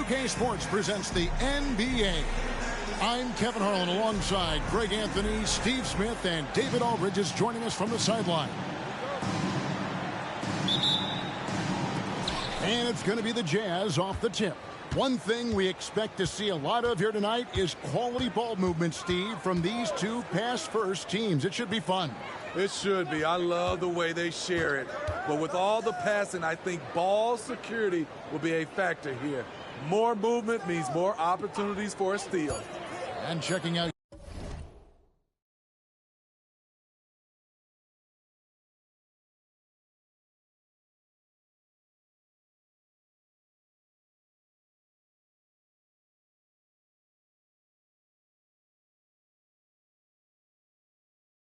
2K Sports presents the NBA. I'm Kevin Harlan alongside Greg Anthony, Steve Smith, and David Aldridge is joining us from the sideline. And it's going to be the Jazz off the tip. One thing we expect to see a lot of here tonight is quality ball movement, Steve, from these two pass-first teams. It should be fun. It should be. I love the way they share it. But with all the passing, I think ball security will be a factor here. More movement means more opportunities for a steal. And checking out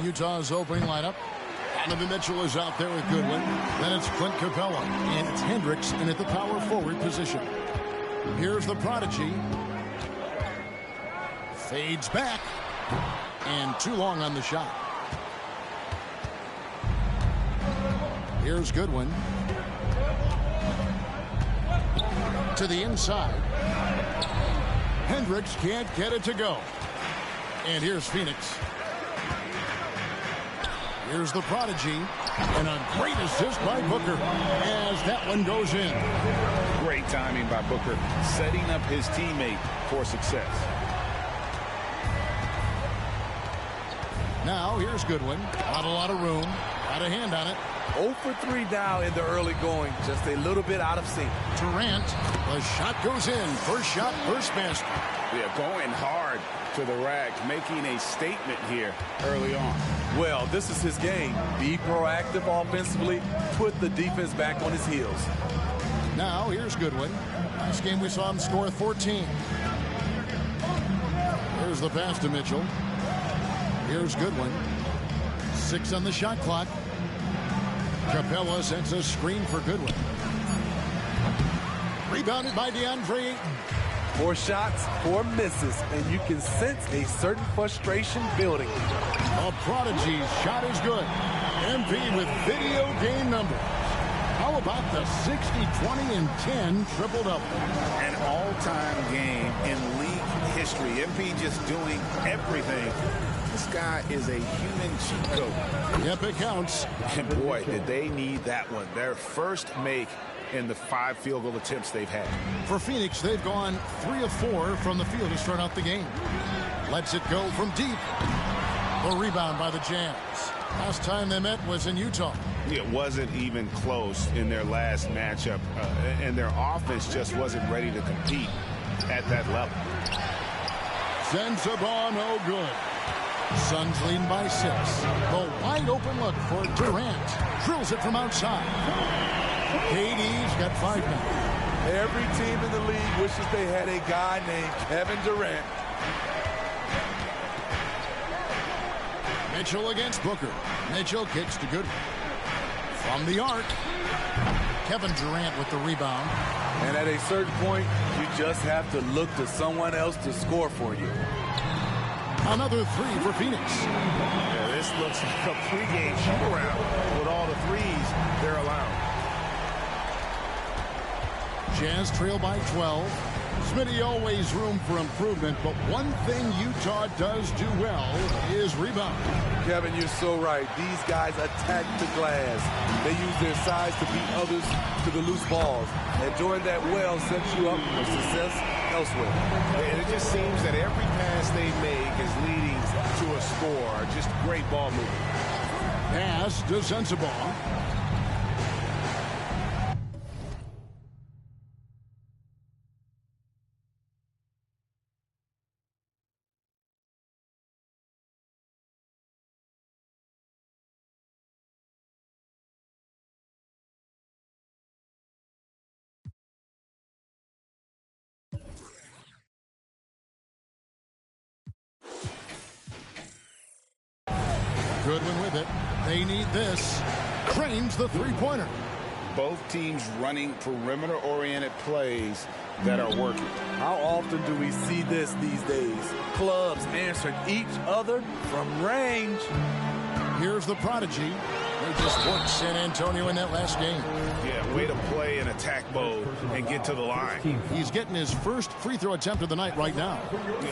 Utah's opening lineup. Donovan Mitchell is out there with Goodwin. Then it's Clint Capella. And it's Hendricks in at the power forward position. Here's the prodigy. Fades back. And too long on the shot. Here's Goodwin. To the inside. Hendricks can't get it to go. And here's Phoenix. Here's the prodigy, and a great assist by Booker as that one goes in. Great timing by Booker, setting up his teammate for success. Now here's Goodwin. Not a lot of room. Got a hand on it. 0 for 3 now in the early going. Just a little bit out of sync. Durant. The shot goes in. First shot, first basket. Yeah, going hard to the rack, making a statement here early on. Well, this is his game. Be proactive offensively. Put the defense back on his heels. Now here's Goodwin. Last game we saw him score 14. Here's the pass to Mitchell. Here's Goodwin. 6 on the shot clock. Capella sends a screen for Goodwin. Rebounded by DeAndre Ayton. 4 shots, 4 misses, and you can sense a certain frustration building. A prodigy's shot is good. MP with video game numbers. How about the 60, 20, and 10 triple-double? An all-time game in league history. MP just doing everything. This guy is a human cheat code. Yep, it counts. And boy, did they need that one. Their first make in the 5 field goal attempts they've had. For Phoenix, they've gone 3 of 4 from the field to start out the game. Lets it go from deep. The rebound by the Jazz. Last time they met was in Utah. It wasn't even close in their last matchup, and their offense just wasn't ready to compete at that level. Sends the ball no good. Suns leading by 6. The wide open look for Durant. Drills it from outside. KD's got 5 now. Every team in the league wishes they had a guy named Kevin Durant. Mitchell against Booker. Mitchell kicks to Goodwin. From the arc. Kevin Durant with the rebound. And at a certain point, you just have to look to someone else to score for you. Another 3 for Phoenix. Yeah, this looks like a pregame shoot-around with all the threes they're allowing. Jazz trail by 12. Smitty always room for improvement, but one thing Utah does do well is rebound. Kevin, you're so right. These guys attack the glass. They use their size to beat others to the loose balls. And doing that well sets you up for success elsewhere. And it just seems that every pass they make is leading to a score. Just great ball movement. Pass to Sensabaugh. Goodwin with it. They need this. Cranes the three-pointer. Both teams running perimeter-oriented plays that are working. How often do we see this these days? Clubs answering each other from range. Here's the prodigy. They just worked San Antonio in that last game. Yeah, way to play in attack mode and get to the line. He's getting his first free throw attempt of the night right now.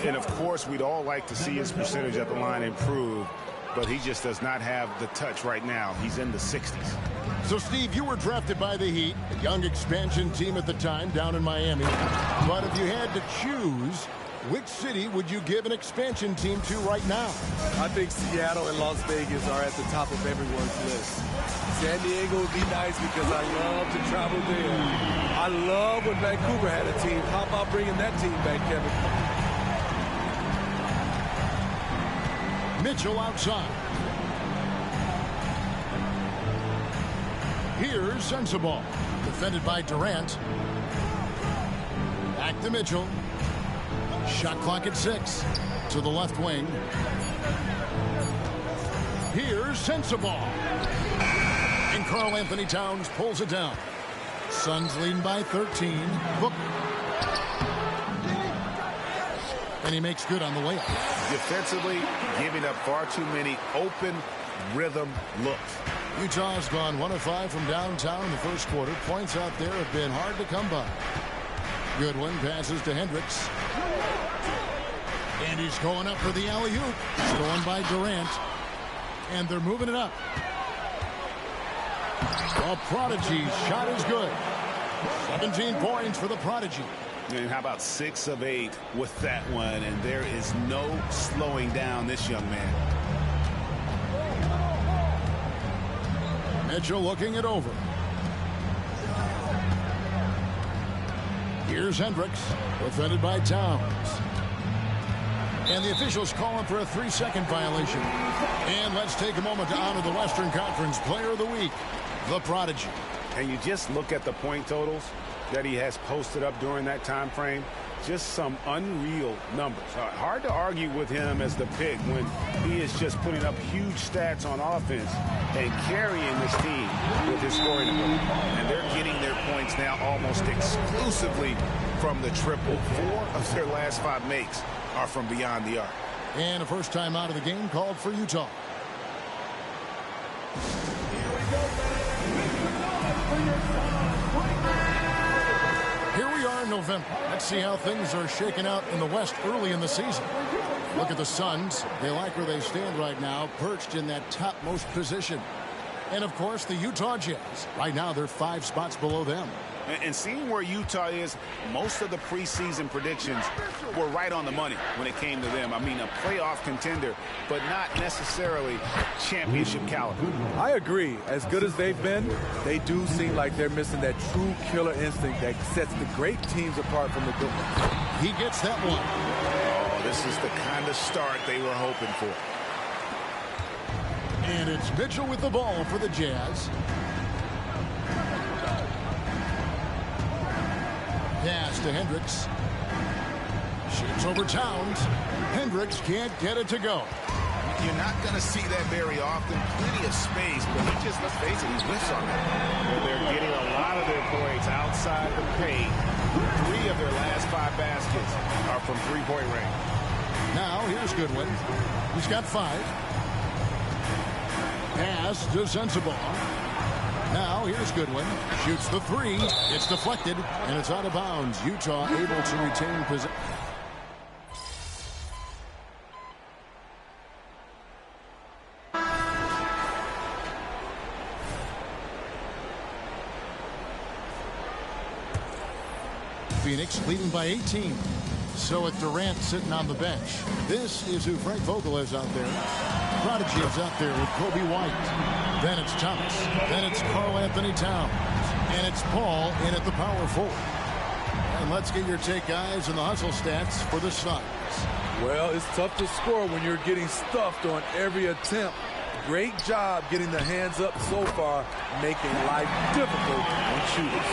And, of course, we'd all like to see his percentage at the line improve, but he just does not have the touch right now. He's in the 60s. So, Steve, you were drafted by the Heat, a young expansion team at the time down in Miami. But if you had to choose, which city would you give an expansion team to right now? I think Seattle and Las Vegas are at the top of everyone's list. San Diego would be nice because I love to travel there. I love when Vancouver had a team. How about bringing that team back, Kevin? Mitchell outside. Here's Sensabaugh, defended by Durant. Back to Mitchell. Shot clock at 6. To the left wing. Here's Sensabaugh. And Karl-Anthony Towns pulls it down. Suns leading by 13. Booker. And he makes good on the layup. Defensively, giving up far too many open rhythm looks. Utah's gone 1 of 5 from downtown in the first quarter. Points out there have been hard to come by. Goodwin passes to Hendricks. And he's going up for the alley-oop. Stolen by Durant. And they're moving it up. The Prodigy shot is good. 17 points for the Prodigy. And how about 6 of 8 with that one? And there is no slowing down this young man. Mitchell looking it over. Here's Hendricks, defended by Towns. And the officials calling for a 3-second violation. And let's take a moment to honor the Western Conference Player of the Week, the Prodigy. And you just look at the point totals that he has posted up during that time frame. Just some unreal numbers. Hard to argue with him as the pick when he is just putting up huge stats on offense and carrying this team with his scoring ability. And they're getting their points now almost exclusively from the triple. 4 of their last 5 makes are from beyond the arc. And a first time out of the game called for Utah. Here we are in November. Let's see how things are shaking out in the West early in the season. Look at the Suns. They like where they stand right now, perched in that topmost position. And, of course, the Utah Jazz. Right now, they're 5 spots below them. And seeing where Utah is, most of the preseason predictions were right on the money when it came to them. I mean, a playoff contender, but not necessarily championship caliber. I agree. As good as they've been, they do seem like they're missing that true killer instinct that sets the great teams apart from the good ones. He gets that one. Oh, this is the kind of start they were hoping for. And it's Mitchell with the ball for the Jazz. Pass to Hendricks. Shoots over Towns. Hendricks can't get it to go. You're not going to see that very often. Plenty of space, but he just, let's face it, he whiffs on that. Well, they're getting a lot of their points outside the paint. 3 of their last 5 baskets are from three-point range. Now, here's Goodwin. He's got 5. Pass to Sensabaugh. Now, here's Goodwin. Shoots the 3. It's deflected, and it's out of bounds. Utah able to retain possession. Phoenix leading by 18. So with Durant sitting on the bench, this is who Frank Vogel is out there. Prodigy is out there with Kobe White. Then it's Thomas. Then it's Karl-Anthony Towns. And it's Paul in at the power forward. And let's get your take, guys, on the hustle stats for the Suns. Well, it's tough to score when you're getting stuffed on every attempt. Great job getting the hands up so far, making life difficult on shooters.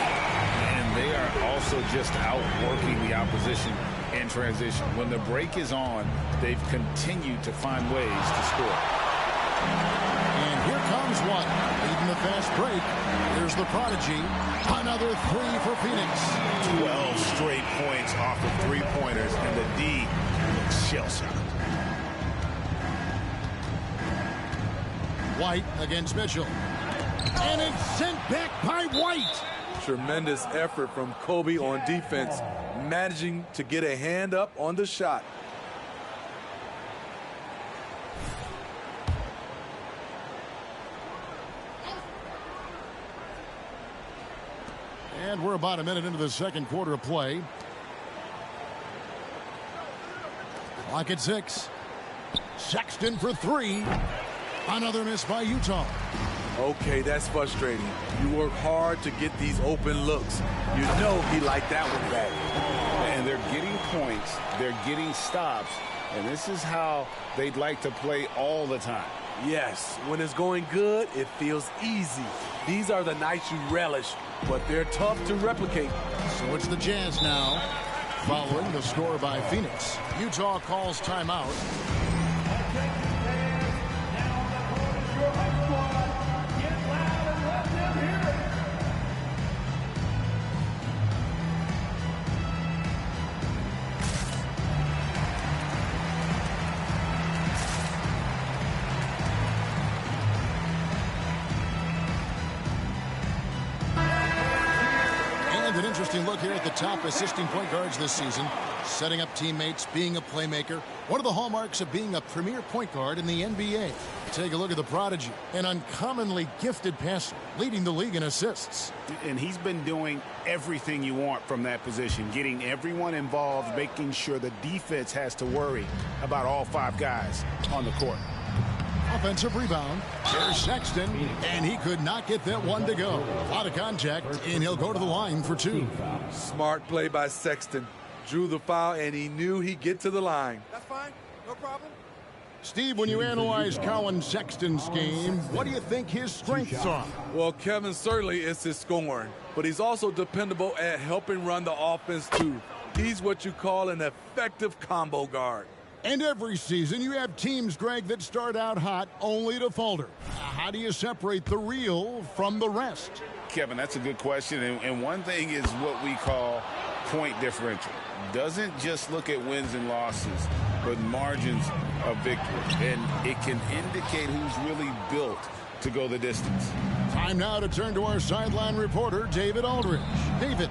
And they are also just outworking the opposition in transition. When the break is on, they've continued to find ways to score. And here comes one. Leading the fast break. Here's the Prodigy. Another 3 for Phoenix. 12 straight points off of three-pointers, and the D looks shell-shocked. White against Mitchell. And it's sent back by White. Tremendous effort from Kobe on defense, managing to get a hand up on the shot. And we're about a minute into the second quarter of play. Clock at 6. Sexton for 3. Another miss by Utah. Okay, that's frustrating. You work hard to get these open looks. You know he liked that one back. And they're getting points. They're getting stops. And this is how they'd like to play all the time. Yes, when it's going good, it feels easy. These are the nights you relish, but they're tough to replicate. So it's the Jazz now, following the score by Phoenix. Utah calls timeout. An interesting look here at the top assisting point guards this season. Setting up teammates, being a playmaker. One of the hallmarks of being a premier point guard in the NBA. Take a look at the prodigy. An uncommonly gifted passer, leading the league in assists. And he's been doing everything you want from that position. Getting everyone involved, making sure the defense has to worry about all 5 guys on the court. Offensive rebound. There's Sexton, and he could not get that one to go. A lot of contact, and he'll go to the line for 2. Smart play by Sexton. Drew the foul, and he knew he'd get to the line. That's fine. No problem. Steve, when you analyze Colin Sexton's game, what do you think his strengths are? Well, Kevin, certainly it's his scoring, but he's also dependable at helping run the offense, too. He's what you call an effective combo guard. And every season you have teams, Greg, that start out hot only to falter. How do you separate the real from the rest? Kevin, that's a good question. And one thing is what we call point differential. Doesn't just look at wins and losses, but margins of victory. And it can indicate who's really built to go the distance. Time now to turn to our sideline reporter, David Aldridge. David.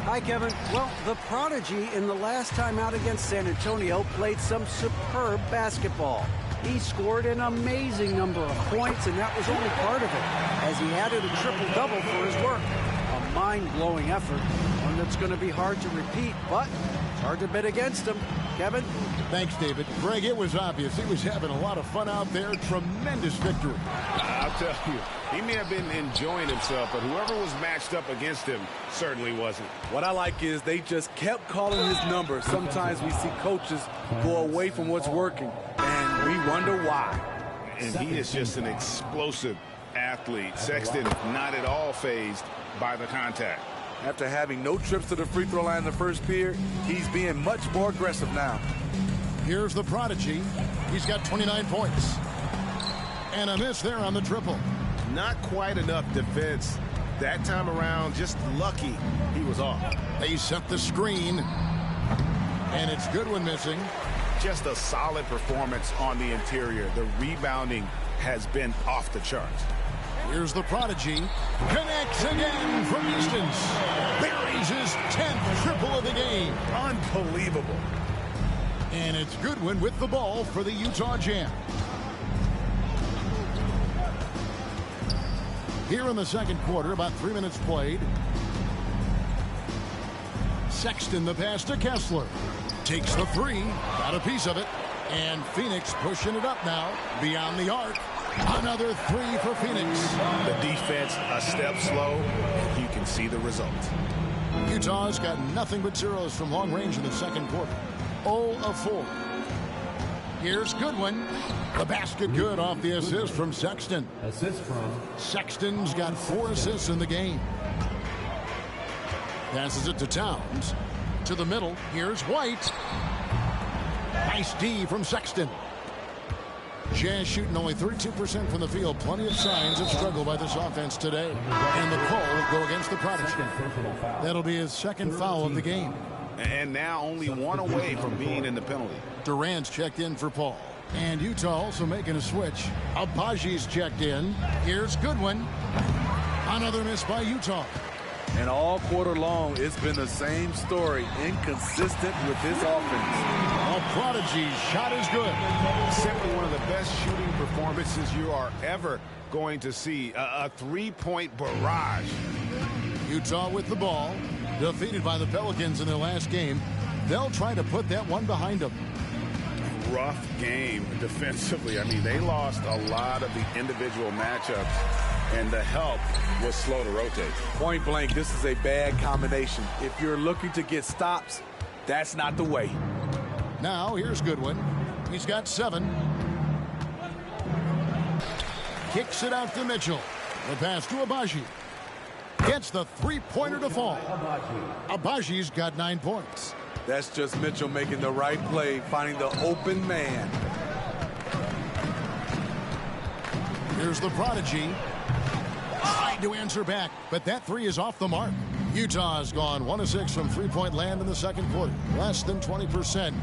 Hi, Kevin. Well, the prodigy in the last time out against San Antonio played some superb basketball. He scored an amazing number of points, and that was only part of it, as he added a triple-double for his work. A mind-blowing effort, one that's going to be hard to repeat, but it's hard to bet against him. Kevin? Thanks, David. Greg, it was obvious he was having a lot of fun out there. Tremendous victory. I'll tell you, he may have been enjoying himself, but whoever was matched up against him certainly wasn't. What I like is they just kept calling his number. Sometimes we see coaches go away from what's working, and we wonder why. And he is just an explosive athlete. Sexton not at all fazed by the contact. After having no trips to the free throw line in the first period, he's being much more aggressive now. Here's the prodigy. He's got 29 points. And a miss there on the triple. Not quite enough defense that time around. Just lucky he was off. They set the screen. And it's Goodwin missing. Just a solid performance on the interior. The rebounding has been off the charts. Here's the prodigy. Connects again from distance. Buries his 10th triple of the game. Unbelievable. And it's Goodwin with the ball for the Utah Jazz. Here in the second quarter, about 3 minutes played. Sexton the pass to Kessler. Takes the 3. Got a piece of it. And Phoenix pushing it up now. Beyond the arc. Another 3 for Phoenix. The defense a step slow. You can see the result. Utah's got nothing but zeros from long range in the second quarter. 0 of 4. Here's Goodwin. The basket good off the assist from Sexton. Assist from Sexton's got 4 assists in the game. Passes it to Towns. To the middle. Here's White. Nice D from Sexton. Jazz shooting only 32% from the field. Plenty of signs of struggle by this offense today. And the call will go against the prodigy. That'll be his second foul of the game. And now only 1 away from being in the penalty. Durant's checked in for Paul. And Utah also making a switch. Abaji's checked in. Here's Goodwin. Another miss by Utah. And all quarter long, it's been the same story. Inconsistent with his offense. A prodigy's shot is good. Simply one of the best shooting performances you are ever going to see. A three-point barrage. Utah with the ball. Defeated by the Pelicans in their last game. They'll try to put that one behind them. Rough game defensively. I mean, they lost a lot of the individual matchups, and the help was slow to rotate. Point blank, this is a bad combination. If you're looking to get stops, that's not the way. Now, here's Goodwin. He's got 7. Kicks it out to Mitchell. The pass to Abaji. Gets the three-pointer to fall. Abaji's got 9 points. That's just Mitchell making the right play, finding the open man. Here's the prodigy. Trying to answer back, but that 3 is off the mark. Utah has gone 1 of 6 from three-point land in the second quarter. Less than 20%,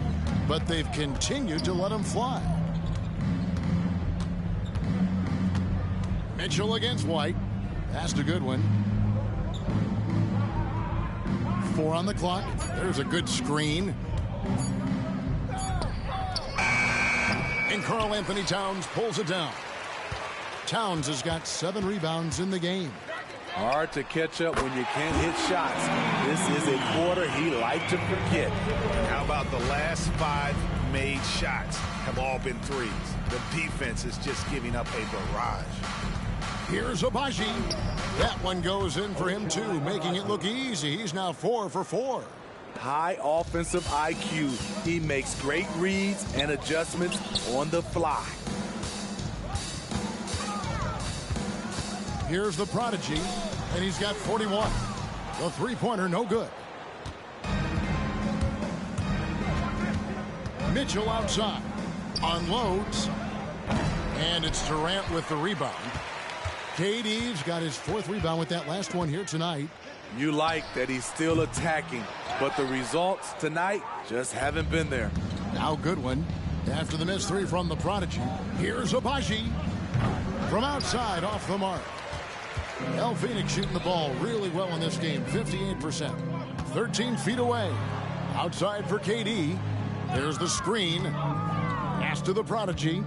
but they've continued to let them fly. Mitchell against White. Pass to Goodwin. 4 on the clock. There's a good screen. And Karl Anthony Towns pulls it down. Towns has got 7 rebounds in the game. Hard to catch up when you can't hit shots. This is a quarter he liked to forget. How about the last 5 made shots have all been threes? The defense is just giving up a barrage. Here's Abaji. That one goes in for him, too, making it look easy. He's now 4 for 4. High offensive IQ. He makes great reads and adjustments on the fly. Here's the prodigy, and he's got 41. The three-pointer, no good. Mitchell outside. Unloads. And it's Durant with the rebound. KD's got his 4th rebound with that last one here tonight. You like that he's still attacking, but the results tonight just haven't been there. Now Goodwin, after the missed 3 from the prodigy. Here's Abaji. From outside, off the mark. El Phoenix shooting the ball really well in this game, 58%. 13 feet away. Outside for KD. There's the screen. Pass to the prodigy.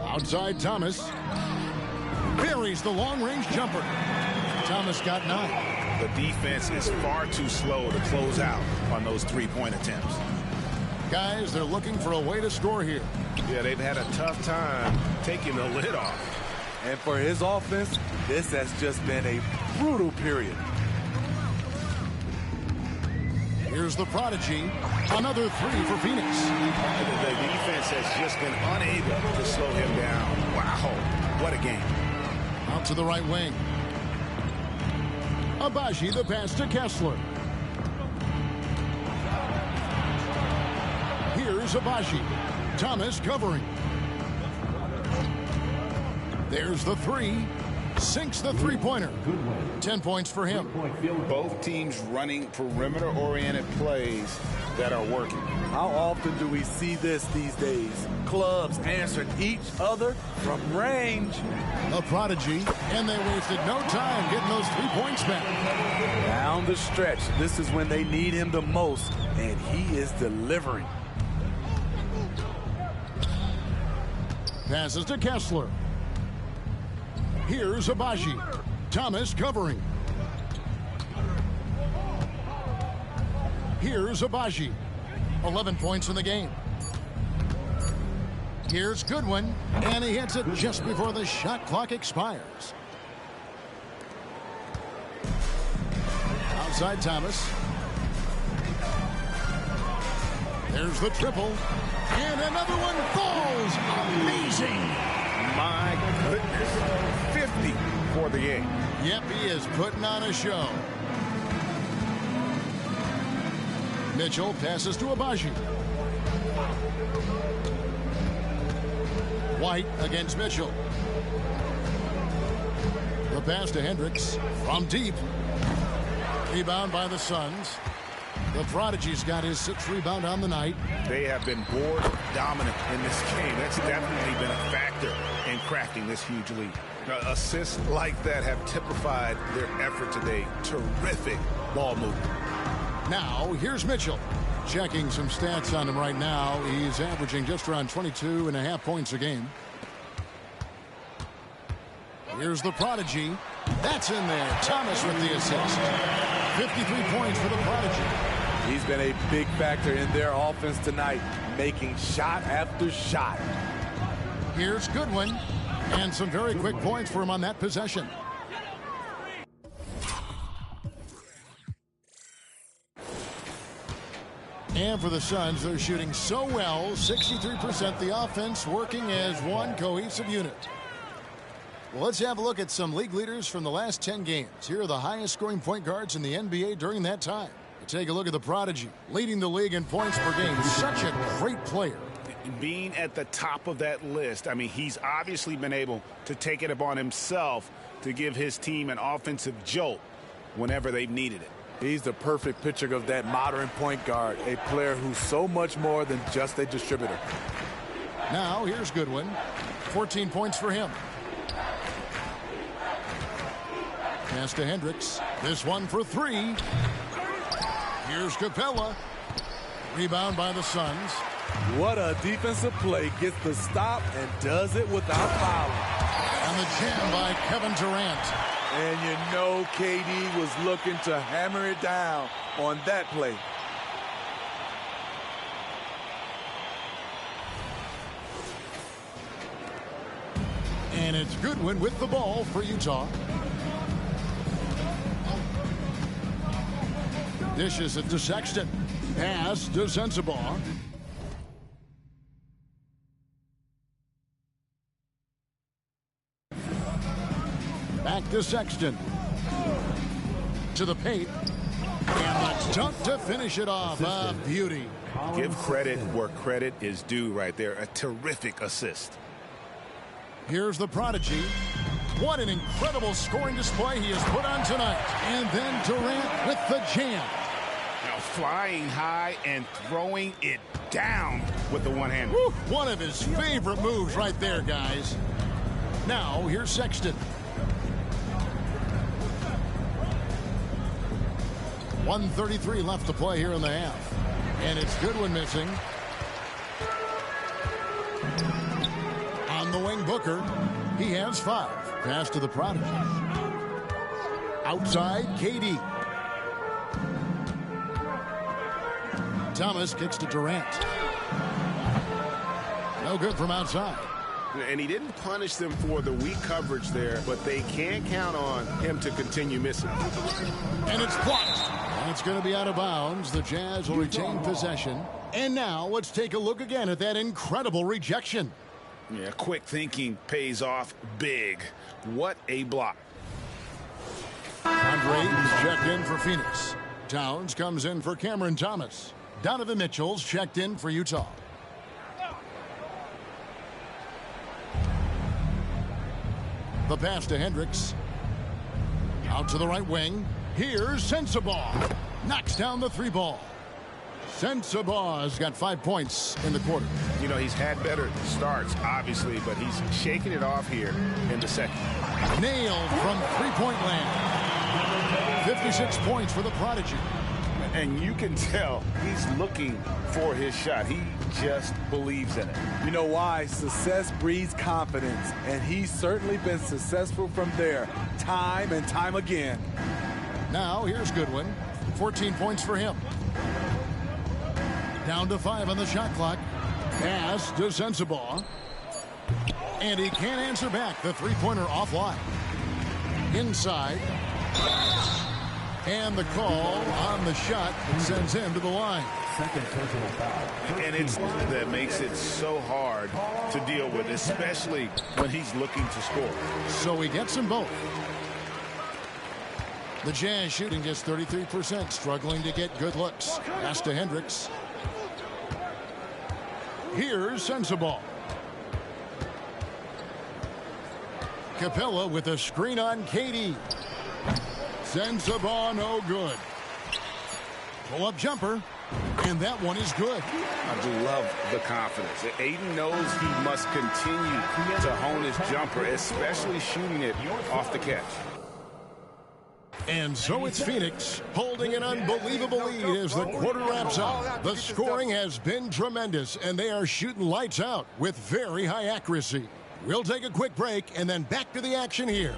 Outside Thomas. Buries the long-range jumper. Thomas got 9. The defense is far too slow to close out on those three-point attempts. Guys, they're looking for a way to score here. Yeah, they've had a tough time taking the lid off. And for his offense, this has just been a brutal period. Here's the prodigy. Another 3 for Phoenix. The defense has just been unable to slow him down. Wow, what a game. Out to the right wing. Abaji, the pass to Kessler. Here's Abaji. Thomas covering. There's the 3. Sinks the three-pointer. 10 points for him. Both teams running perimeter-oriented plays that are working. How often do we see this these days? Clubs answering each other from range. A prodigy, and they wasted no time getting those 3 points back. Down the stretch, this is when they need him the most, and he is delivering. Passes to Kessler. Here's Abaji. Thomas covering. Here's Abaji. 11 points in the game. Here's Goodwin, and he hits it just before the shot clock expires. Outside Thomas. There's the triple. And another one falls. Amazing. My goodness. 50 for the game. Yep, he is putting on a show. Mitchell passes to Abaji. White against Mitchell. The pass to Hendricks from deep. Rebound by the Suns. The Prodigy's got his 6th rebound on the night. They have been board dominant in this game. That's definitely been a factor in crafting this huge lead. Assists like that have typified their effort today. Terrific ball movement. Now, here's Mitchell. Checking some stats on him right now. He's averaging just around 22.5 points a game. Here's the Prodigy. That's in there. Thomas with the assist. 53 points for the Prodigy. He's been a big factor in their offense tonight, making shot after shot. Here's Goodwin. And some very quick points for him on that possession. And for the Suns, they're shooting so well, 63%, the offense working as one cohesive unit. Well, let's have a look at some league leaders from the last 10 games. Here are the highest scoring point guards in the NBA during that time. Take a look at the Prodigy, leading the league in points per game. Such a great player. Being at the top of that list, I mean, he's obviously been able to take it upon himself to give his team an offensive jolt whenever they've needed it. He's the perfect picture of that modern point guard, a player who's so much more than just a distributor. Now, here's Goodwin. 14 points for him. Pass to Hendricks. This one for 3. Here's Capella. Rebound by the Suns. What a defensive play. Gets the stop and does it without fouling. And the jam by Kevin Durant. And you know KD was looking to hammer it down on that play. And it's Goodwin with the ball for Utah. Dishes it to Sexton. Pass to Sensabaugh. Back to Sexton. To the paint. And the dunk to finish it off. A beauty. Give credit where credit is due right there. A terrific assist. Here's the Prodigy. What an incredible scoring display he has put on tonight. And then Durant with the jam. Flying high and throwing it down with the one hand. One of his favorite moves right there, guys. Now, here's Sexton. 1:33 left to play here in the half. And it's Goodwin missing. On the wing, Booker. He has 5. Pass to the Prodigy. Outside, KD. Thomas kicks to Durant. No good from outside. And he didn't punish them for the weak coverage there, but they can't count on him to continue missing. And it's blocked. And it's going to be out of bounds. The Jazz will retain possession. And now let's take a look again at that incredible rejection. Yeah, quick thinking pays off big. What a block. Andre is checked in for Phoenix. Towns comes in for Cameron Thomas. Donovan Mitchell's checked in for Utah. The pass to Hendricks. Out to the right wing. Here's Sensabaugh. Knocks down the 3 ball. Sensabaugh's got 5 points in the quarter. You know, he's had better starts, obviously, but he's shaking it off here in the second. Nailed from 3-point land. 56 points for the Prodigy. And you can tell he's looking for his shot. He just believes in it. You know why? Success breeds confidence, and he's certainly been successful from there, time and time again. Now, here's Goodwin. 14 points for him. Down to 5 on the shot clock. Pass to Sensabaugh. And he can't answer back. The 3-pointer offline. Inside. And the call on the shot sends him to the line. Second personal foul. And it's that makes it so hard to deal with, especially when he's looking to score. So he gets them both. The Jazz shooting just 33%, struggling to get good looks. Pass to Hendricks. Here's Sensabaugh. Capella with a screen on KD. Sensabaugh no good. Pull-up jumper, and that one is good. I do love the confidence. Ayton knows he must continue to hone his jumper, especially shooting it off the catch. And so it's Phoenix holding an unbelievable lead as the quarter wraps up. The scoring has been tremendous, and they are shooting lights out with very high accuracy. We'll take a quick break and then back to the action here.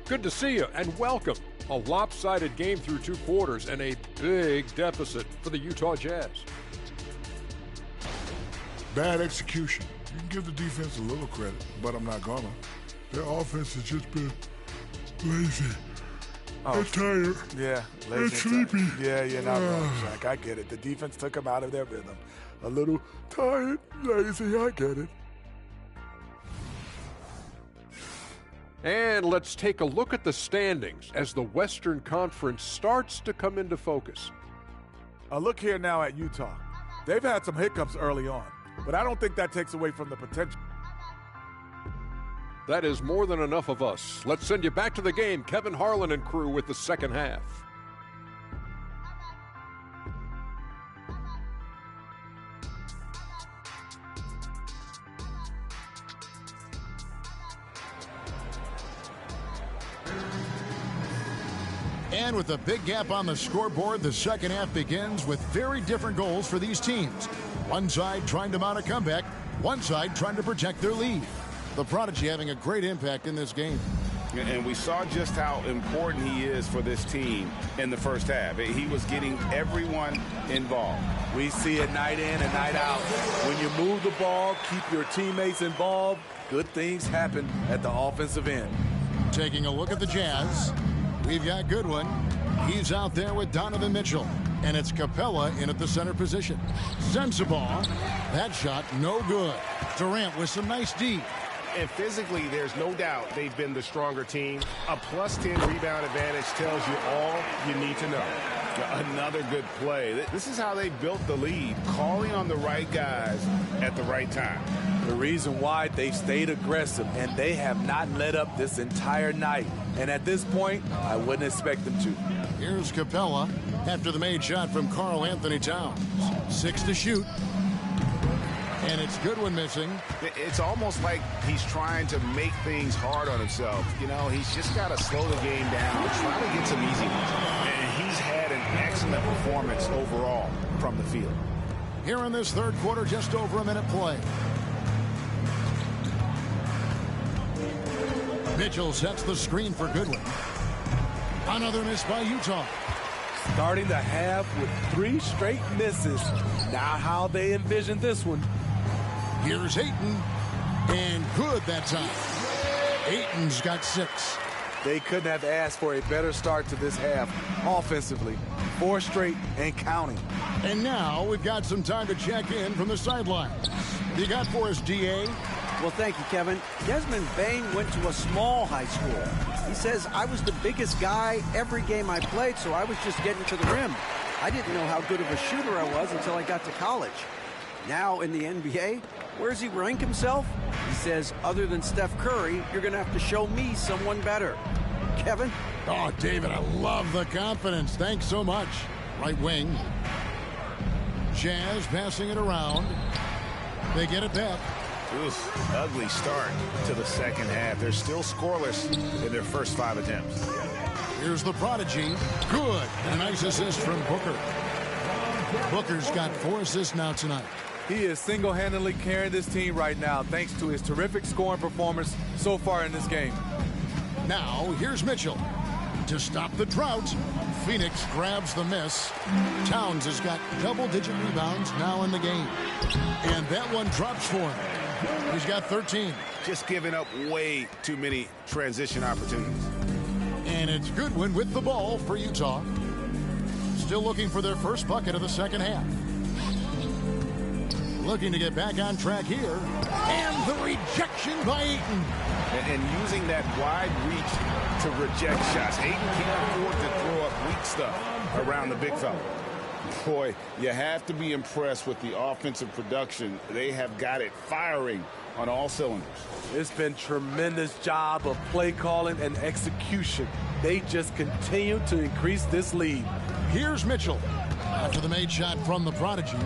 Good to see you and welcome. A lopsided game through 2 quarters and a big deficit for the Utah Jazz. Bad execution. You can give the defense a little credit, but I'm not gonna. Their offense has just been lazy. They're tired. Yeah, lazy and sleepy. Yeah, you're not wrong, Shaq. I get it. The defense took them out of their rhythm. A little tired, lazy. I get it. And let's take a look at the standings as the Western Conference starts to come into focus. Look here now at Utah. They've had some hiccups early on, but I don't think that takes away from the potential. That is more than enough of us. Let's send you back to the game. Kevin Harlan and crew with the second half. And with a big gap on the scoreboard, the second half begins with very different goals for these teams. One side trying to mount a comeback, one side trying to protect their lead. The Prodigy having a great impact in this game. And we saw just how important he is for this team in the first half. He was getting everyone involved. We see it night in and night out. When you move the ball, keep your teammates involved, good things happen at the offensive end. Taking a look at the Jazz, we've got Goodwin. He's out there with Donovan Mitchell. And it's Capella in at the center position. Sensabaugh, that shot no good. Durant with some nice D. And physically, there's no doubt they've been the stronger team. A +10 rebound advantage tells you all you need to know. Another good play. This is how they built the lead, calling on the right guys at the right time. The reason why they've stayed aggressive, and they have not let up this entire night. And at this point, I wouldn't expect them to. Here's Capella after the made shot from Karl Anthony Towns. 6 to shoot. And it's Goodwin missing. It's almost like he's trying to make things hard on himself. You know, he's just got to slow the game down, try to get some easy ones. And he's had an excellent performance overall from the field. Here in this third quarter, just over a minute play. Mitchell sets the screen for Goodwin. Another miss by Utah. Starting the half with 3 straight misses. Not how they envisioned this one. Here's Ayton, and good that time. Ayton's got 6. They couldn't have asked for a better start to this half offensively. 4 straight and counting. And now we've got some time to check in from the sidelines. You got for us, DA? Well, thank you, Kevin. Desmond Bain went to a small high school. He says, I was the biggest guy every game I played, so I was just getting to the rim. I didn't know how good of a shooter I was until I got to college. Now in the NBA, where does he rank himself? He says, other than Steph Curry, you're going to have to show me someone better. Kevin? Oh, David, I love the confidence. Thanks so much. Right wing. Jazz passing it around. They get it back. Oof, ugly start to the second half. They're still scoreless in their first 5 attempts. Here's the Prodigy. Good. And a nice assist from Booker. Booker's got 4 assists now tonight. He is single-handedly carrying this team right now thanks to his terrific scoring performance so far in this game. Now, here's Mitchell. To stop the drought, Phoenix grabs the miss. Towns has got double-digit rebounds now in the game. And that one drops for him. He's got 13. Just giving up way too many transition opportunities. And it's Goodwin with the ball for Utah. Still looking for their first bucket of the second half. Looking to get back on track here. And the rejection by Ayton. And using that wide reach to reject shots. Ayton can't afford to throw up weak stuff around the big fella. Boy, you have to be impressed with the offensive production. They have got it firing on all cylinders. It's been tremendous job of play calling and execution. They just continue to increase this lead. Here's Mitchell after the made shot from the Prodigy.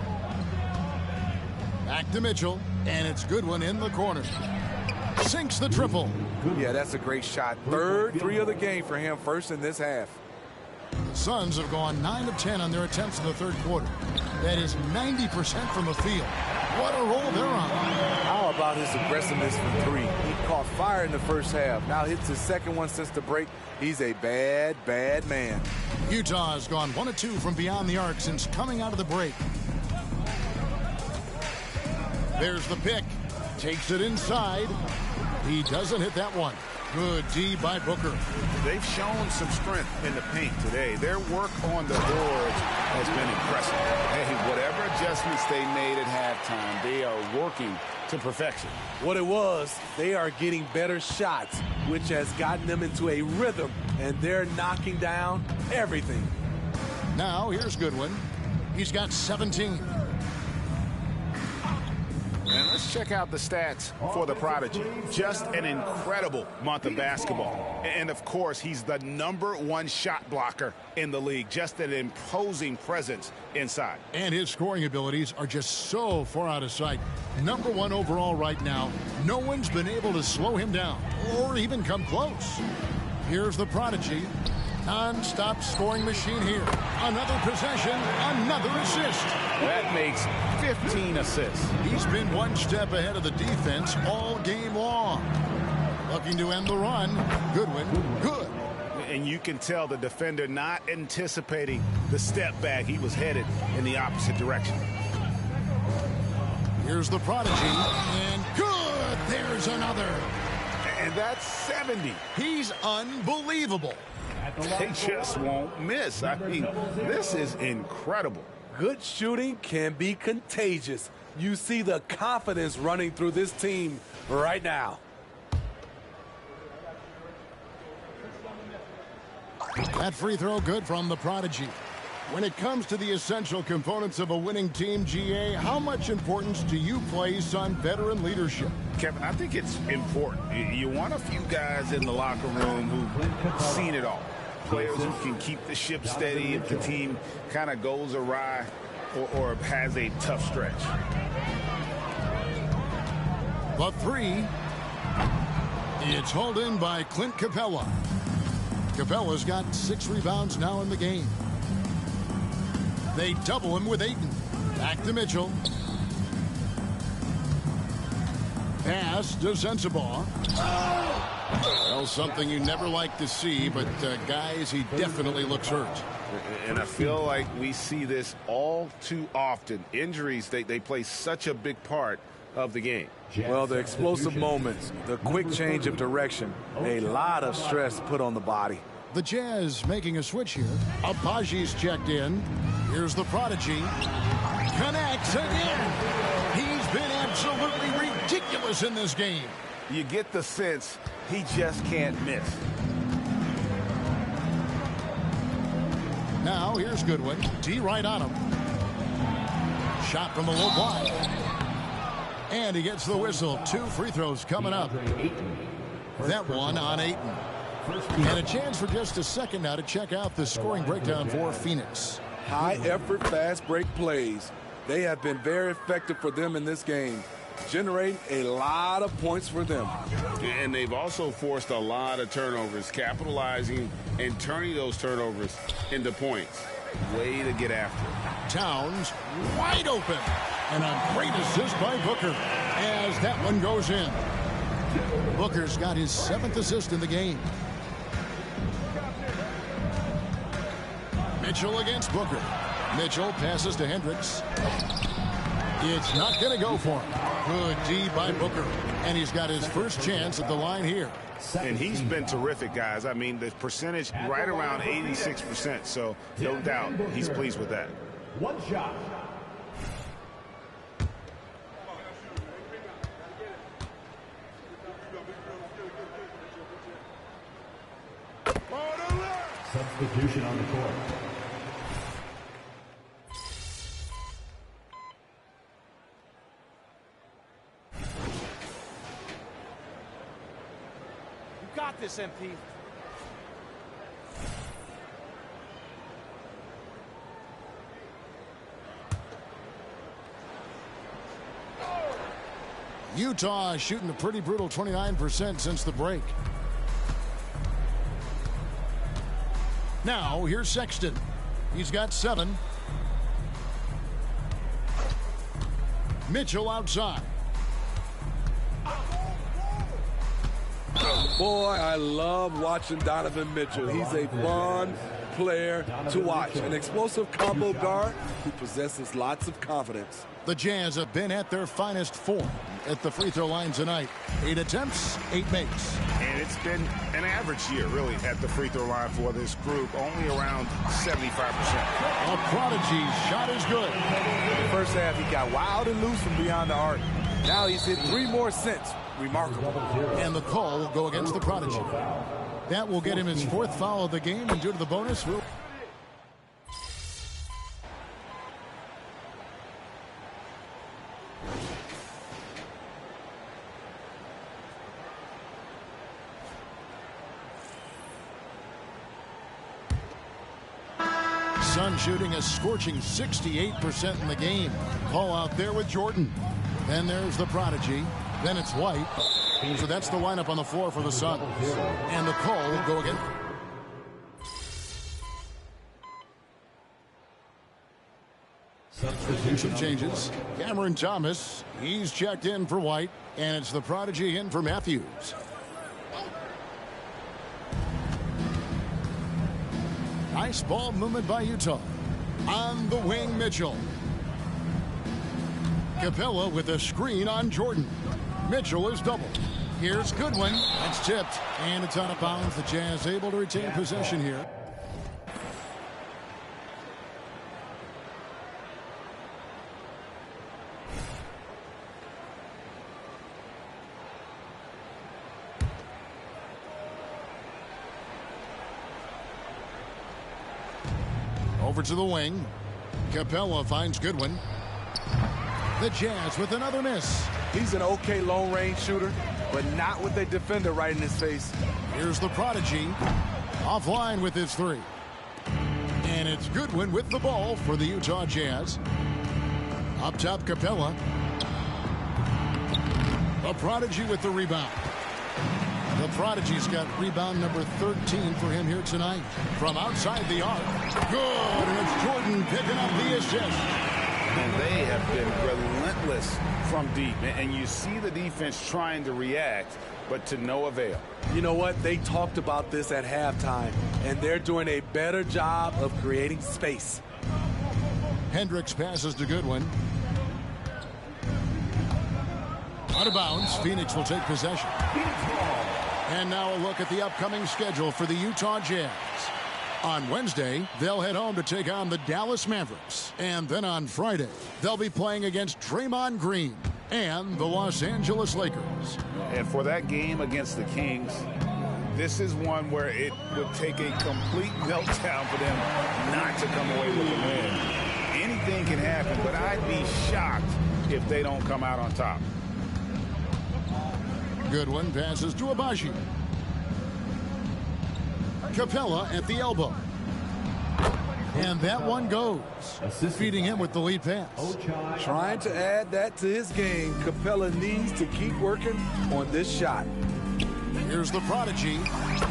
Back to Mitchell, and it's Goodwin in the corner. Sinks the triple. Yeah, that's a great shot. Third three of the game for him, first in this half. The Suns have gone 9 of 10 on their attempts in the third quarter. That is 90% from the field. What a roll they're on. How about his aggressiveness from three? He caught fire in the first half. Now hits his second one since the break. He's a bad, bad man. Utah has gone 1 of 2 from beyond the arc since coming out of the break. There's the pick. Takes it inside. He doesn't hit that one. Good D by Booker. They've shown some strength in the paint today. Their work on the boards has been impressive. Hey, whatever adjustments they made at halftime, they are working to perfection. What it was, they are getting better shots, which has gotten them into a rhythm, and they're knocking down everything. Now, here's Goodwin. He's got 17. And let's check out the stats for the Prodigy. Just an incredible month of basketball. And, of course, he's the #1 shot blocker in the league. Just an imposing presence inside. And his scoring abilities are just so far out of sight. #1 overall right now. No one's been able to slow him down or even come close. Here's the Prodigy. Non-stop scoring machine here. Another possession, another assist. That makes 15 assists. He's been one step ahead of the defense all game long. Looking to end the run. Goodwin, good. And you can tell the defender not anticipating the step back. He was headed in the opposite direction. Here's the Prodigy, and good! There's another. And that's 70. He's unbelievable. They just won't miss. I mean, this is incredible. Good shooting can be contagious. You see the confidence running through this team right now. That free throw good from the Prodigy. When it comes to the essential components of a winning team, GA, how much importance do you place on veteran leadership? Kevin, I think it's important. You want a few guys in the locker room who've seen it all. Players who can keep the ship steady if the team kind of goes awry or has a tough stretch. The three. It's hauled in by Clint Capella. Capella's got 6 rebounds now in the game. They double him with Ayton. Back to Mitchell. Pass to Sensabaugh. Well, something you never like to see, but guys, he definitely looks hurt. And I feel like we see this all too often. Injuries, they play such a big part of the game. Well, the explosive moments, the quick change of direction, a lot of stress put on the body. The Jazz making a switch here. Abaji's checked in. Here's the Prodigy. Connects again. He's been absolutely ridiculous in this game. You get the sense he just can't miss. Now here's Goodwin. D right on him. Shot from the low block. And he gets the whistle. 2 free throws coming up. That one on Ayton. And a chance for just a second now to check out the scoring breakdown for Phoenix. High-effort, fast-break plays. They have been very effective for them in this game, generating a lot of points for them. And they've also forced a lot of turnovers, capitalizing and turning those turnovers into points. Way to get after it. Towns wide open. And a great assist by Booker as that one goes in. Booker's got his 7th assist in the game. Mitchell against Booker. Mitchell passes to Hendricks. It's not going to go for him. Good D by Booker. And he's got his first chance at the line here. And he's been terrific, guys. I mean, the percentage right around 86%. So no doubt he's pleased with that. One shot. Substitution on the court. got this, MP. Utah is shooting a pretty brutal 29% since the break. Now, here's Sexton. He's got 7. Mitchell outside. Boy, I love watching Donovan Mitchell. He's a fun player to watch. An explosive combo guard who possesses lots of confidence. The Jazz have been at their finest form at the free throw line tonight. 8 attempts, 8 makes. And it's been an average year, really, at the free throw line for this group, only around 75%. A prodigy's shot is good. In the first half, he got wild and loose from beyond the arc. Now he's hit 3 more since. Remarkable. And the call will go against the prodigy. That will get him his 4th foul of the game, and due to the bonus, will. Sun shooting a scorching 68% in the game. Call out there with Jordan. Then there's the prodigy. Then it's White. So that's the lineup on the floor for the Suns. And the call will go again. Substitution changes. Cameron Thomas. He's checked in for White. And it's the prodigy in for Matthews. Nice ball movement by Utah. On the wing, Mitchell. Capella with a screen on Jordan. Mitchell is doubled. Here's Goodwin. That's tipped. And it's out of bounds. The Jazz able to retain possession here. Over to the wing. Capella finds Goodwin. The Jazz with another miss. He's an okay long-range shooter, but not with a defender right in his face. Here's the prodigy. Offline with his 3. And it's Goodwin with the ball for the Utah Jazz. Up top, Capella. The prodigy with the rebound. The prodigy's got rebound number 13 for him here tonight. From outside the arc. Good, and it's Jordan picking up the assist. And they have been relentless from deep. And you see the defense trying to react, but to no avail. You know what? They talked about this at halftime, and they're doing a better job of creating space. Hendricks passes to Goodwin. Out of bounds. Phoenix will take possession. And now a look at the upcoming schedule for the Utah Jazz. On Wednesday, they'll head home to take on the Dallas Mavericks. And then on Friday, they'll be playing against Draymond Green and the Los Angeles Lakers. And for that game against the Kings, this is one where it would take a complete meltdown for them not to come away with a win. Anything can happen, but I'd be shocked if they don't come out on top. Goodwin passes to Abaji. Capella at the elbow. And that one goes. Feeding him with the lead pass. Trying to add that to his game. Capella needs to keep working on this shot. Here's the prodigy.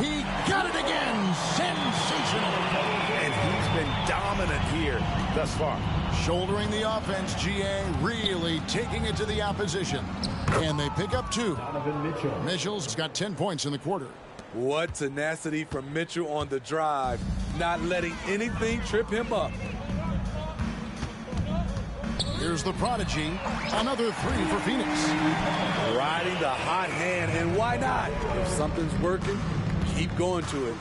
He got it again. Sensational. And he's been dominant here thus far. Shouldering the offense, GA really taking it to the opposition. And they pick up 2. Mitchell's got 10 points in the quarter. What tenacity from Mitchell on the drive, not letting anything trip him up. Here's the prodigy. Another 3 for Phoenix. Riding the hot hand, and why not? If something's working, keep going to it.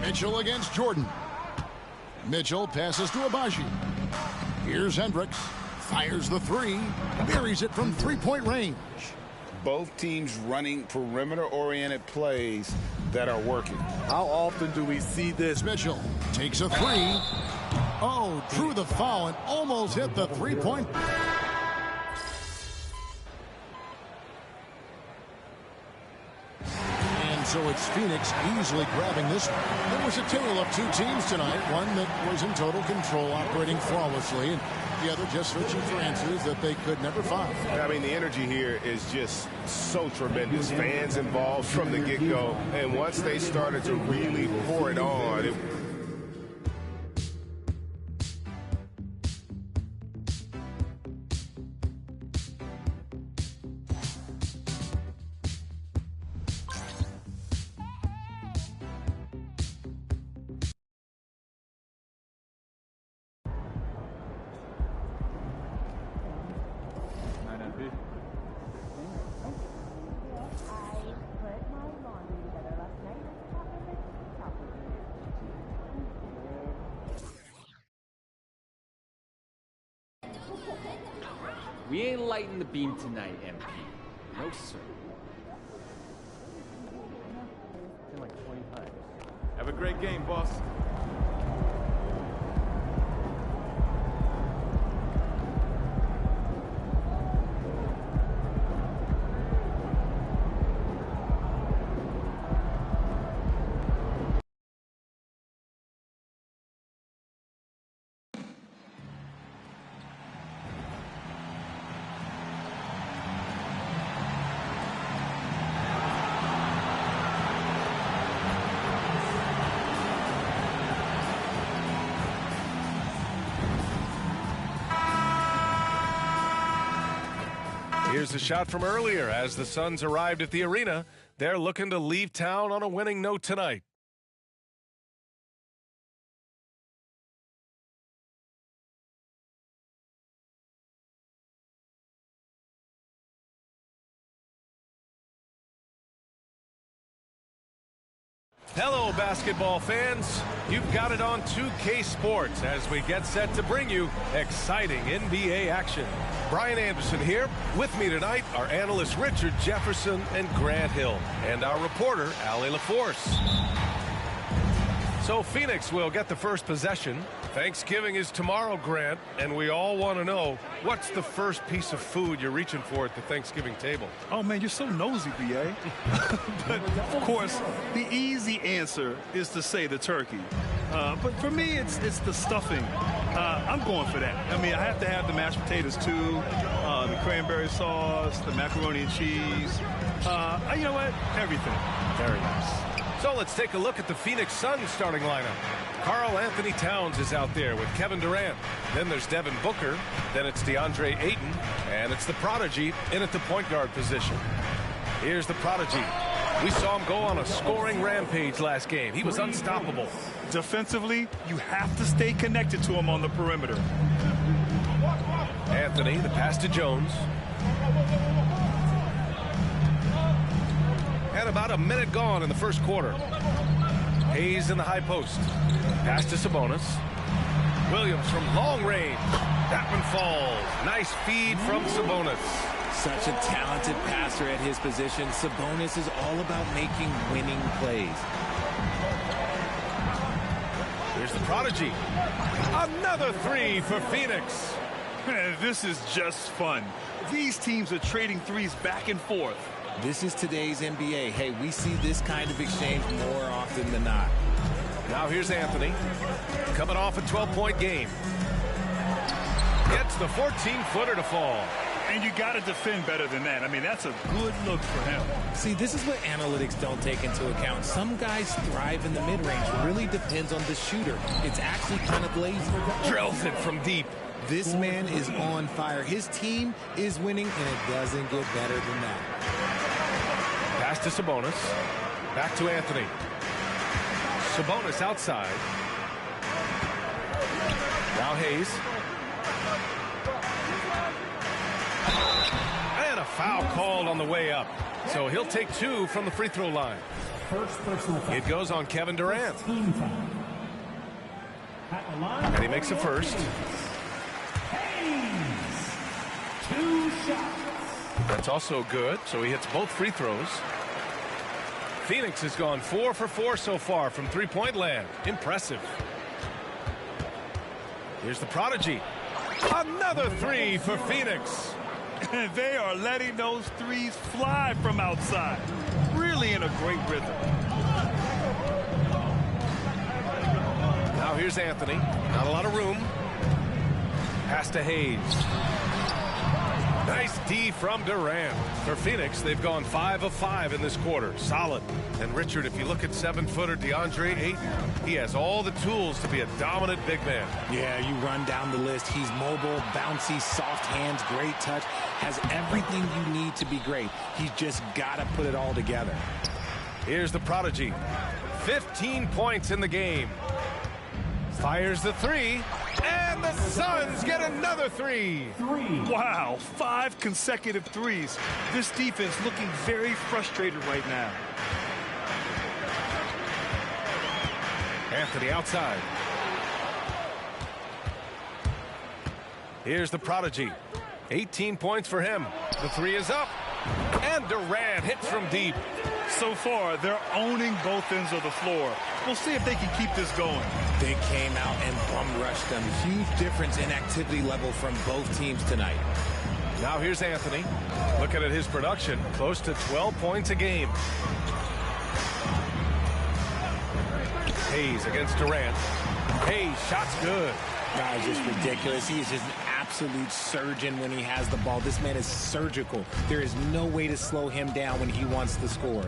Mitchell against Jordan. Mitchell passes to Abaji. Here's Hendricks. Fires the 3. Buries it from 3-point range. Both teams running perimeter-oriented plays that are working. How often do we see this? Mitchell takes a 3. Oh, drew the foul and almost hit the 3-point. so it's Phoenix easily grabbing this one. It was a tale of two teams tonight, one that was in total control, operating flawlessly, and the other just searching for answers that they could never find. I mean, the energy here is just so tremendous. Fans involved from the get-go, and once they started to really pour it on, We ain't lighting the beam tonight, MP. No, sir. Have a great game, boss. Here's a shot from earlier as the Suns arrived at the arena. They're looking to leave town on a winning note tonight. Hello, basketball fans. You've got it on 2K Sports as we get set to bring you exciting NBA action. Brian Anderson here. With me tonight are analysts Richard Jefferson and Grant Hill, and our reporter, Allie LaForce. So Phoenix will get the first possession. Thanksgiving is tomorrow, Grant, and we all want to know, what's the first piece of food you're reaching for at the Thanksgiving table? Oh, man, you're so nosy, B.A. But, of course, the easy answer is to say the turkey. But for me, it's the stuffing. I'm going for that. I mean, I have to have the mashed potatoes, too, the cranberry sauce, the macaroni and cheese. You know what? Everything. Very nice. So let's take a look at the Phoenix Suns starting lineup. Karl Anthony Towns is out there with Kevin Durant. Then there's Devin Booker. Then it's DeAndre Ayton. And it's the Prodigy in at the point guard position. Here's the Prodigy. We saw him go on a scoring rampage last game. He was unstoppable. Defensively, you have to stay connected to him on the perimeter. Anthony, the pass to Jones. And about a minute gone in the first quarter. Hayes in the high post. Pass to Sabonis. Williams from long range. That one falls. Nice feed from Sabonis. Such a talented passer at his position. Sabonis is all about making winning plays. Here's the Prodigy. Another three for Phoenix. This is just fun. These teams are trading threes back and forth. This is today's NBA. Hey, we see this kind of exchange more often than not. Now here's Anthony. Coming off a 12-point game. Gets the 14-footer to fall. And you got to defend better than that. I mean, that's a good look for him. See, this is what analytics don't take into account. Some guys thrive in the mid-range. Really depends on the shooter. It's actually kind of lazy. Drills it from deep. This man is on fire. His team is winning, and it doesn't get better than that. Pass to Sabonis. Back to Anthony. Sabonis outside. Now Hayes. And a foul called on the way up. So he'll take two from the free throw line. It goes on Kevin Durant. And he makes the first. That's also good, so he hits both free throws. Phoenix has gone 4 for 4 so far from three-point land. Impressive. Here's the Prodigy. Another three for Phoenix. They are letting those threes fly from outside. Really really in a great rhythm. Now here's Anthony. Not a lot of room. Pass to Hayes. Nice D from Durant. For Phoenix, they've gone 5 of 5 in this quarter. Solid. And Richard, if you look at 7-footer DeAndre Ayton, he has all the tools to be a dominant big man. Yeah, you run down the list. He's mobile, bouncy, soft hands, great touch. Has everything you need to be great. He's just got to put it all together. Here's the prodigy. 15 points in the game. Fires the three. And the Suns get another three. Wow, 5 consecutive threes. This defense looking very frustrated right now. Anthony outside. Here's the prodigy. 18 points for him. The three is up. And Durant hits from deep. So far, they're owning both ends of the floor. We'll see if they can keep this going. They came out and bum rushed them. Huge difference in activity level from both teams tonight. Now here's Anthony. Looking at his production, close to 12 points a game. Hayes against Durant. Hayes, shot's good. Guys, just ridiculous. He is just an absolute surgeon when he has the ball. This man is surgical. There is no way to slow him down when he wants to score.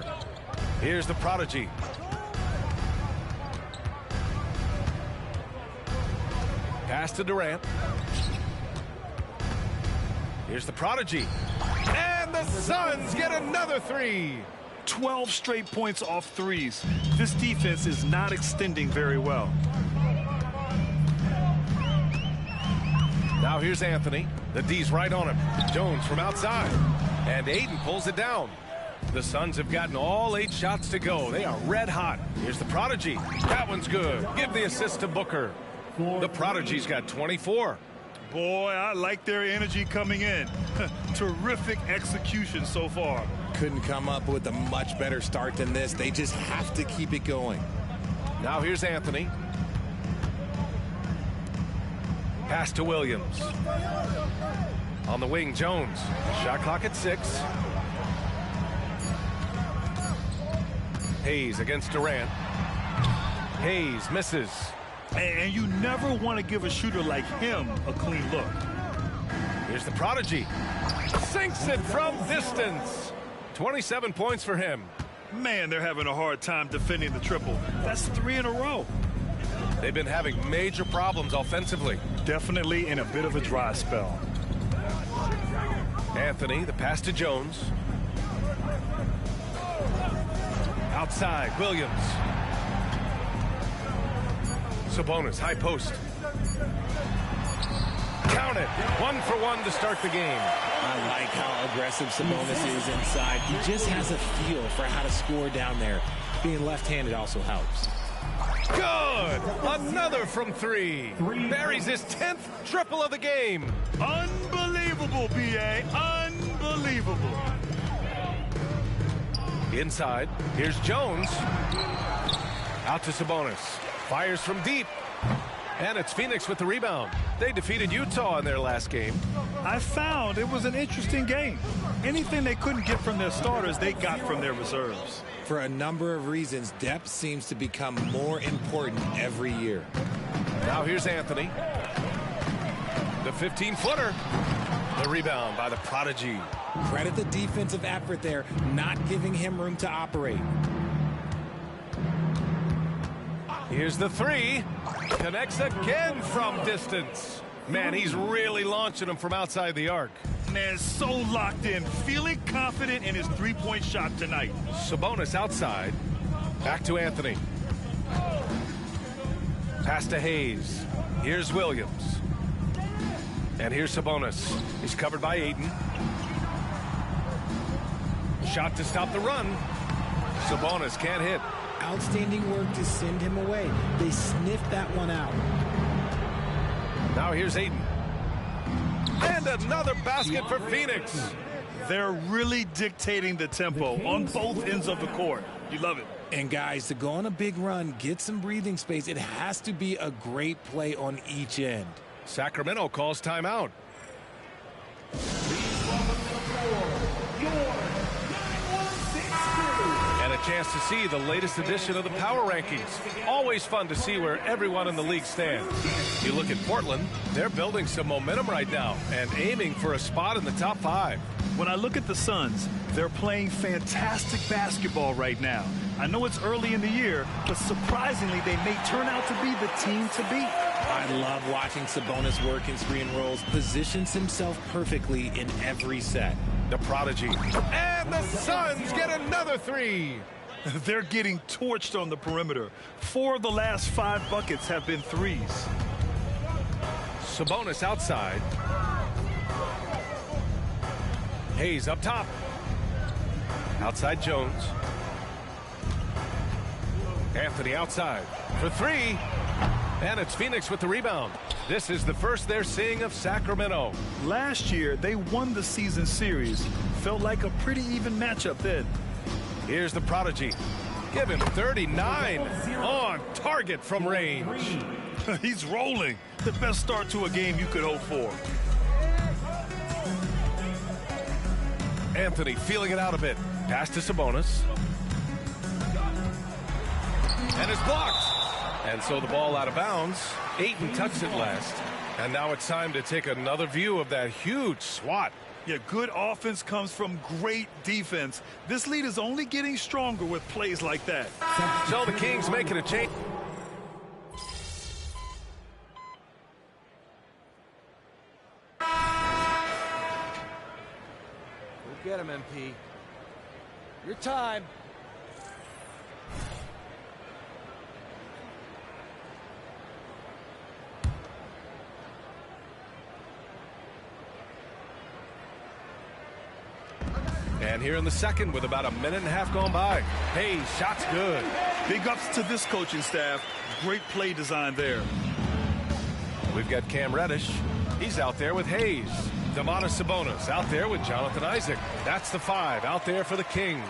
Here's the prodigy. Pass to Durant. Here's the prodigy. And the Suns get another three. 12 straight points off threes. This defense is not extending very well. Now here's Anthony. The D's right on him. Jones from outside. And Ayton pulls it down. The Suns have gotten all 8 shots to go. They are red hot. Here's the prodigy. That one's good. Give the assist to Booker. The prodigy's got 24. Boy, I like their energy coming in. Terrific execution so far. Couldn't come up with a much better start than this. They just have to keep it going. Now here's Anthony. Pass to Williams. On the wing, Jones. Shot clock at 6. Hayes against Durant. Hayes misses. And you never want to give a shooter like him a clean look. Here's the prodigy. Sinks it from distance. 27 points for him. Man, they're having a hard time defending the triple. That's 3 in a row. They've been having major problems offensively. Definitely in a bit of a dry spell. Anthony, the pass to Jones. Outside, Williams. Sabonis, high post. Count it. 1 for 1 to start the game. I like how aggressive Sabonis is inside. He just has a feel for how to score down there. Being left-handed also helps. Good. Another from 3. Buries his 10th triple of the game. Unbelievable, B.A. Unbelievable. Inside. Here's Jones. Out to Sabonis. Fires from deep. And it's Phoenix with the rebound. They defeated Utah in their last game. I found it was an interesting game. Anything they couldn't get from their starters, they got from their reserves. For a number of reasons, depth seems to become more important every year. Now here's Anthony. The 15-footer. The rebound by the prodigy. Credit the defensive effort there, not giving him room to operate. Here's the 3. Connects again from distance. Man, he's really launching them from outside the arc. Man, so locked in, feeling confident in his three-point shot tonight. Sabonis outside. Back to Anthony. Pass to Hayes. Here's Williams. And here's Sabonis. He's covered by Ayton. Shot to stop the run. Sabonis can't hit. Outstanding work to send him away. They sniffed that one out. Now here's Ayton. And another basket for Phoenix. They're really dictating the tempo on both ends of the court. You love it. And guys, to go on a big run, get some breathing space, it has to be a great play on each end. Sacramento calls timeout. a chance to see the latest edition of the Power Rankings. Always fun to see where everyone in the league stands. You look at Portland, they're building some momentum right now and aiming for a spot in the top 5. When I look at the Suns, they're playing fantastic basketball right now. I know it's early in the year, but surprisingly, they may turn out to be the team to beat. I love watching Sabonis work in screen rolls, positions himself perfectly in every set. The prodigy. And the Suns get another 3. They're getting torched on the perimeter. 4 of the last 5 buckets have been threes. Sabonis outside. Hayes up top. Outside Jones. Anthony outside for 3. And it's Phoenix with the rebound. This is the first they're seeing of Sacramento. Last year, they won the season series. Felt like a pretty even matchup then. Here's the prodigy. Give him 39 on target from range. He's rolling. The best start to a game you could hope for. Anthony feeling it out a bit. Pass to Sabonis. And it's blocked. And so the ball out of bounds. Ayton touched it last. And now it's time to take another view of that huge swat. Yeah, good offense comes from great defense. This lead is only getting stronger with plays like that. So the Kings making a change. Go get him, MP. Your time. And here in the second with about a minute and a half gone by. Hey, shot's good. Big ups to this coaching staff. Great play design there. We've got Cam Reddish. He's out there with Hayes. Domantas Sabonis out there with Jonathan Isaac. That's the 5 out there for the Kings.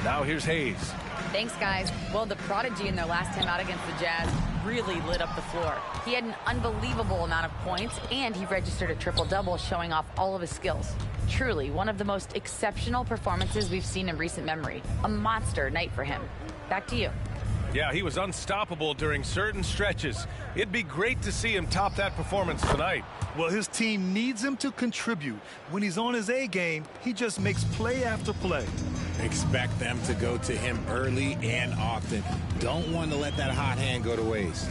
Now here's Hayes. Thanks, guys. Well, the prodigy in their last time out against the Jazz really lit up the floor. He had an unbelievable amount of points, and he registered a triple-double, showing off all of his skills. Truly, one of the most exceptional performances we've seen in recent memory. A monster night for him. Back to you. Yeah, he was unstoppable during certain stretches. It'd be great to see him top that performance tonight. Well, his team needs him to contribute. When he's on his A game, he just makes play after play. Expect them to go to him early and often. Don't want to let that hot hand go to waste.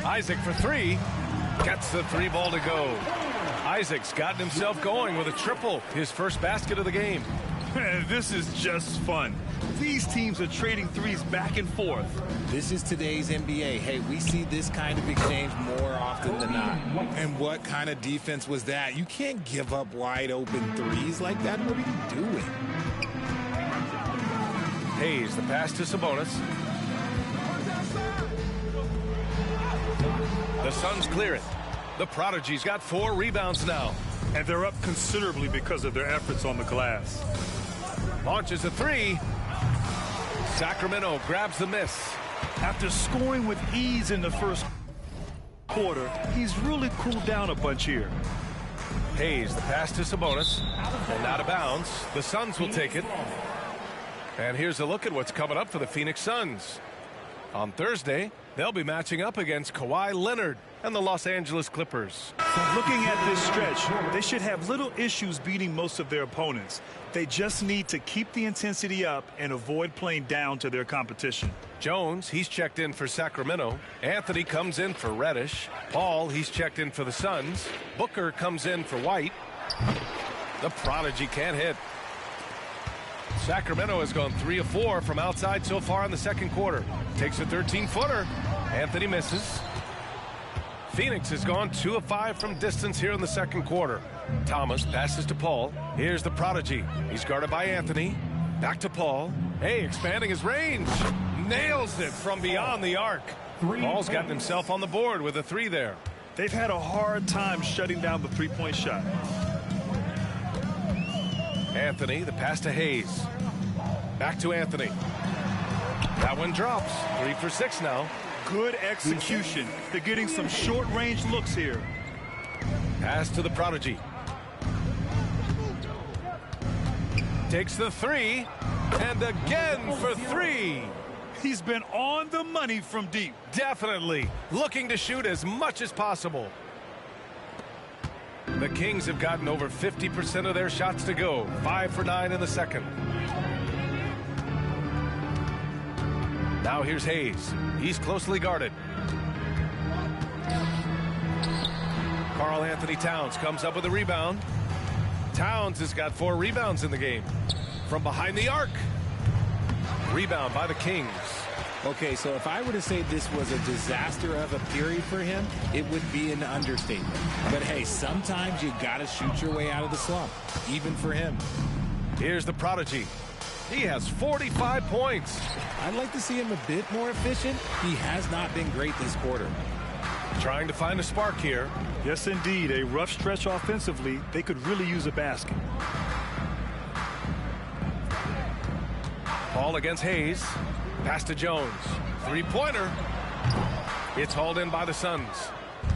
Isaac for 3. Gets the 3 ball to go. Isaac's gotten himself going with a triple, his first basket of the game. This is just fun. These teams are trading threes back and forth. This is today's NBA. Hey, we see this kind of exchange more often than not. And what kind of defense was that? You can't give up wide open threes like that. What are you doing? Hayes, the pass to Sabonis. The Suns clear it. The prodigy's got 4 rebounds now. And they're up considerably because of their efforts on the glass. Launches a 3. Sacramento grabs the miss. After scoring with ease in the first quarter, he's really cooled down a bunch here. Hayes, the pass to Sabonis. And out of bounds. The Suns will take it. And here's a look at what's coming up for the Phoenix Suns. On Thursday, they'll be matching up against Kawhi Leonard and the Los Angeles Clippers. Looking at this stretch, they should have little issues beating most of their opponents. They just need to keep the intensity up and avoid playing down to their competition. Jones, he's checked in for Sacramento. Anthony comes in for Reddish. Paul, he's checked in for the Suns. Booker comes in for White. The prodigy can't hit. Sacramento has gone 3 of 4 from outside so far in the second quarter. Takes a 13-footer. Anthony misses. Phoenix has gone 2 of 5 from distance here in the second quarter. Thomas passes to Paul. Here's the prodigy. He's guarded by Anthony. Back to Paul. Hey, expanding his range. Nails it from beyond the arc. Paul's gotten himself on the board with a 3 there. They've had a hard time shutting down the three-point shot. Anthony, the pass to Hayes. Back to Anthony. That one drops. 3 for 6 now. Good execution. They're getting some short-range looks here. Pass to the prodigy. Takes the 3. And again for three. He's been on the money from deep. Definitely. Looking to shoot as much as possible. The Kings have gotten over 50% of their shots to go. 5 for 9 in the second. Now here's Hayes. He's closely guarded. Karl-Anthony Towns comes up with a rebound. Towns has got 4 rebounds in the game. From behind the arc. Rebound by the Kings. Okay, so if I were to say this was a disaster of a period for him, it would be an understatement. But hey, sometimes you got to shoot your way out of the slump, even for him. Here's the prodigy. He has 45 points. I'd like to see him a bit more efficient. He has not been great this quarter. Trying to find a spark here. Yes, indeed. A rough stretch offensively. They could really use a basket. Ball against Hayes. Pass to Jones. Three-pointer. It's hauled in by the Suns.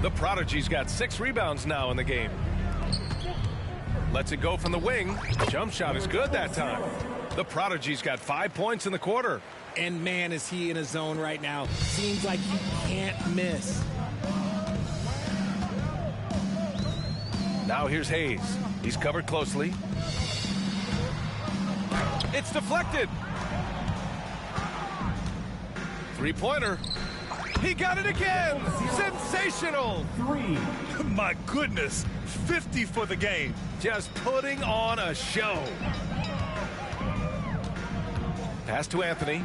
The prodigy's got 6 rebounds now in the game. Lets it go from the wing. Jump shot is good that time. The prodigy's got 5 points in the quarter. And man, is he in a zone right now. Seems like he can't miss. Now here's Hayes. He's covered closely. It's deflected. Three-pointer. He got it again. Sensational. 3. My goodness. 50 for the game. Just putting on a show. Pass to Anthony.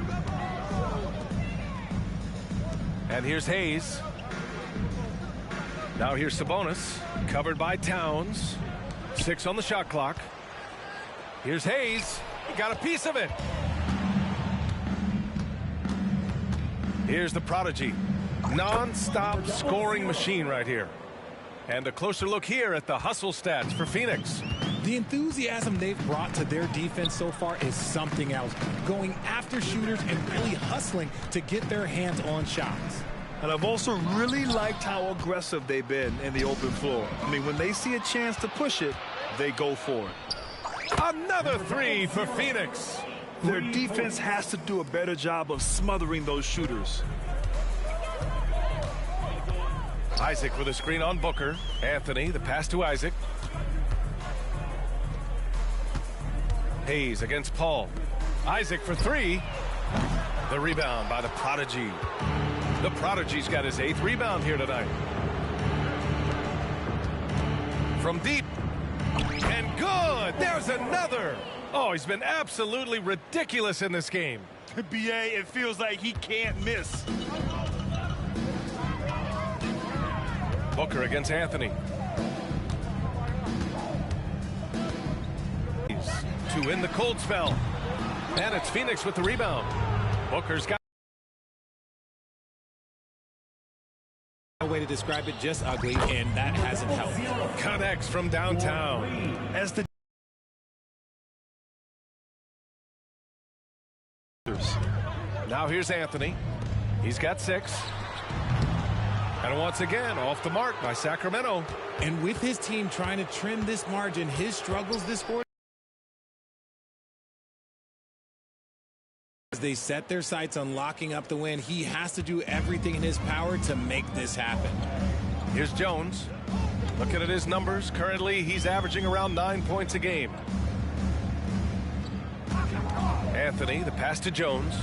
And here's Hayes. Now here's Sabonis. Covered by Towns. 6 on the shot clock. Here's Hayes. He got a piece of it. Here's the prodigy. Non-stop scoring machine right here. And a closer look here at the hustle stats for Phoenix. The enthusiasm they've brought to their defense so far is something else. Going after shooters and really hustling to get their hands on shots. And I've also really liked how aggressive they've been in the open floor. I mean, when they see a chance to push it, they go for it. Another 3 for Phoenix. Their defense has to do a better job of smothering those shooters. Isaac with a screen on Booker. Anthony, the pass to Isaac. Hayes against Paul. Isaac for 3. The rebound by the prodigy. The prodigy's got his 8th rebound here tonight. From deep. And good. There's another. Oh, he's been absolutely ridiculous in this game. BA, it feels like he can't miss. Booker against Anthony. 2 in the cold spell. And it's Phoenix with the rebound. Booker's got a way to describe it, just ugly, and that hasn't helped. Connects from downtown. As the now here's Anthony. He's got 6. And once again, off the mark by Sacramento. And with his team trying to trim this margin, his struggles this quarter, as they set their sights on locking up the win, he has to do everything in his power to make this happen. Here's Jones. Looking at his numbers, currently he's averaging around 9 points a game. Anthony, the pass to Jones.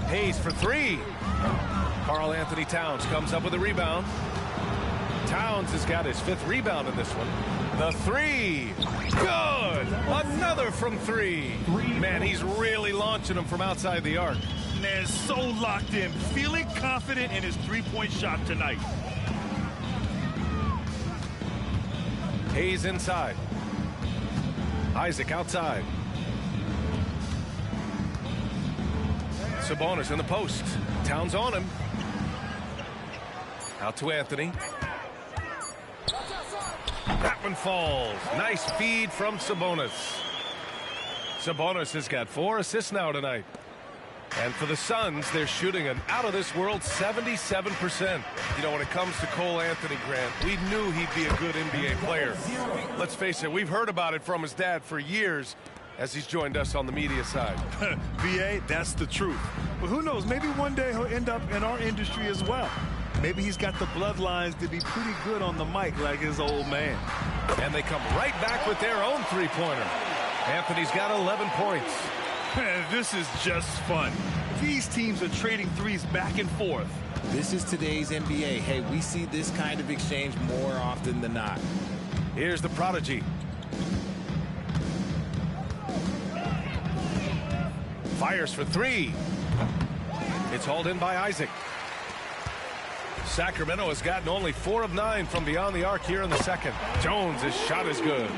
Hayes for 3. Karl-Anthony Towns comes up with a rebound. Towns has got his 5th rebound in this one. The 3. Good. Another from 3. Man, he's really launching them from outside the arc. Man, so locked in, feeling confident in his three-point shot tonight. Hayes inside. Isaac outside. Sabonis in the post. Towns on him. Out to Anthony. That one falls. Nice feed from Sabonis. Sabonis has got 4 assists now tonight. And for the Suns, they're shooting an out-of-this-world 77%. You know, when it comes to Cole Anthony, Grant, we knew he'd be a good NBA player. Let's face it, we've heard about it from his dad for years. as he's joined us on the media side. VA, that's the truth. But who knows, maybe one day he'll end up in our industry as well. Maybe he's got the bloodlines to be pretty good on the mic like his old man. And they come right back with their own three-pointer. Anthony's got 11 points. This is just fun. These teams are trading threes back and forth. This is today's NBA. Hey, we see this kind of exchange more often than not. Here's the prodigy. Fires for three. It's hauled in by Isaac. Sacramento has gotten only 4 of 9 from beyond the arc here in the second. Jones, his shot is good.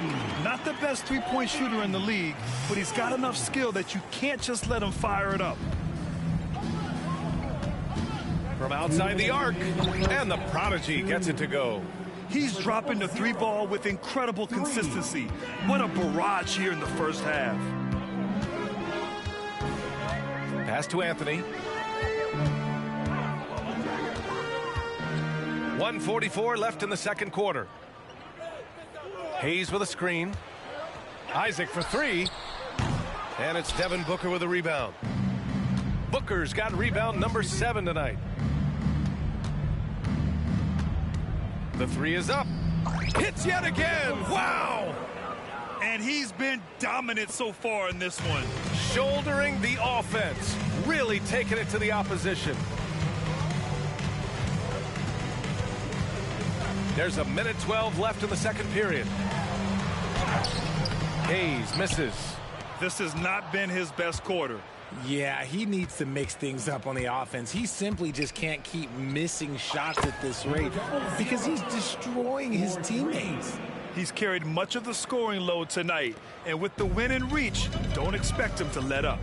Not the best three-point shooter in the league, but he's got enough skill that you can't just let him fire it up. From outside the arc, and the prodigy gets it to go. He's dropping the three ball with incredible consistency. What a barrage here in the first half. Pass to Anthony. 1:44 left in the second quarter. Hayes with a screen. Isaac for three. And it's Devin Booker with a rebound. Booker's got rebound number 7 tonight. The three is up. Hits yet again. Wow. And he's been dominant so far in this one. Shouldering the offense. Really taking it to the opposition. There's a minute 12 left in the second period. Hayes misses. This has not been his best quarter. Yeah, he needs to mix things up on the offense. He simply just can't keep missing shots at this rate because he's destroying his teammates. He's carried much of the scoring load tonight, and with the win in reach, don't expect him to let up.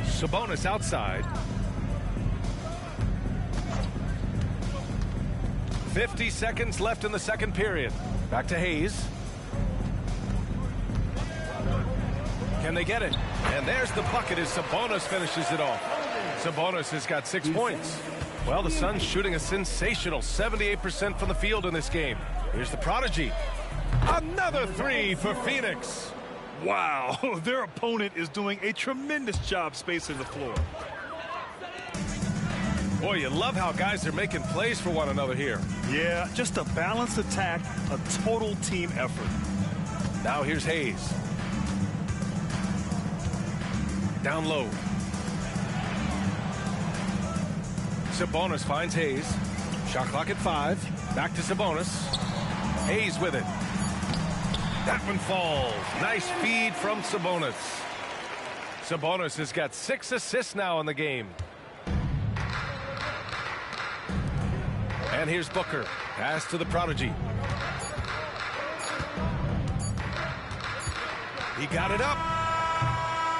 Sabonis outside. 50 seconds left in the second period. Back to Hayes. Can they get it? And there's the bucket as Sabonis finishes it off. Sabonis has got 6 points. Well, the Suns shooting a sensational 78% from the field in this game. Here's the prodigy. Another three for Phoenix. Wow, their opponent is doing a tremendous job spacing the floor. Boy, you love how guys are making plays for one another here. Yeah, just a balanced attack, a total team effort. Now here's Hayes. Down low. Sabonis finds Hayes. Shot clock at 5. Back to Sabonis. Hayes with it. That one falls. Nice feed from Sabonis. Sabonis has got 6 assists now in the game. And here's Booker. Pass to the prodigy. He got it up.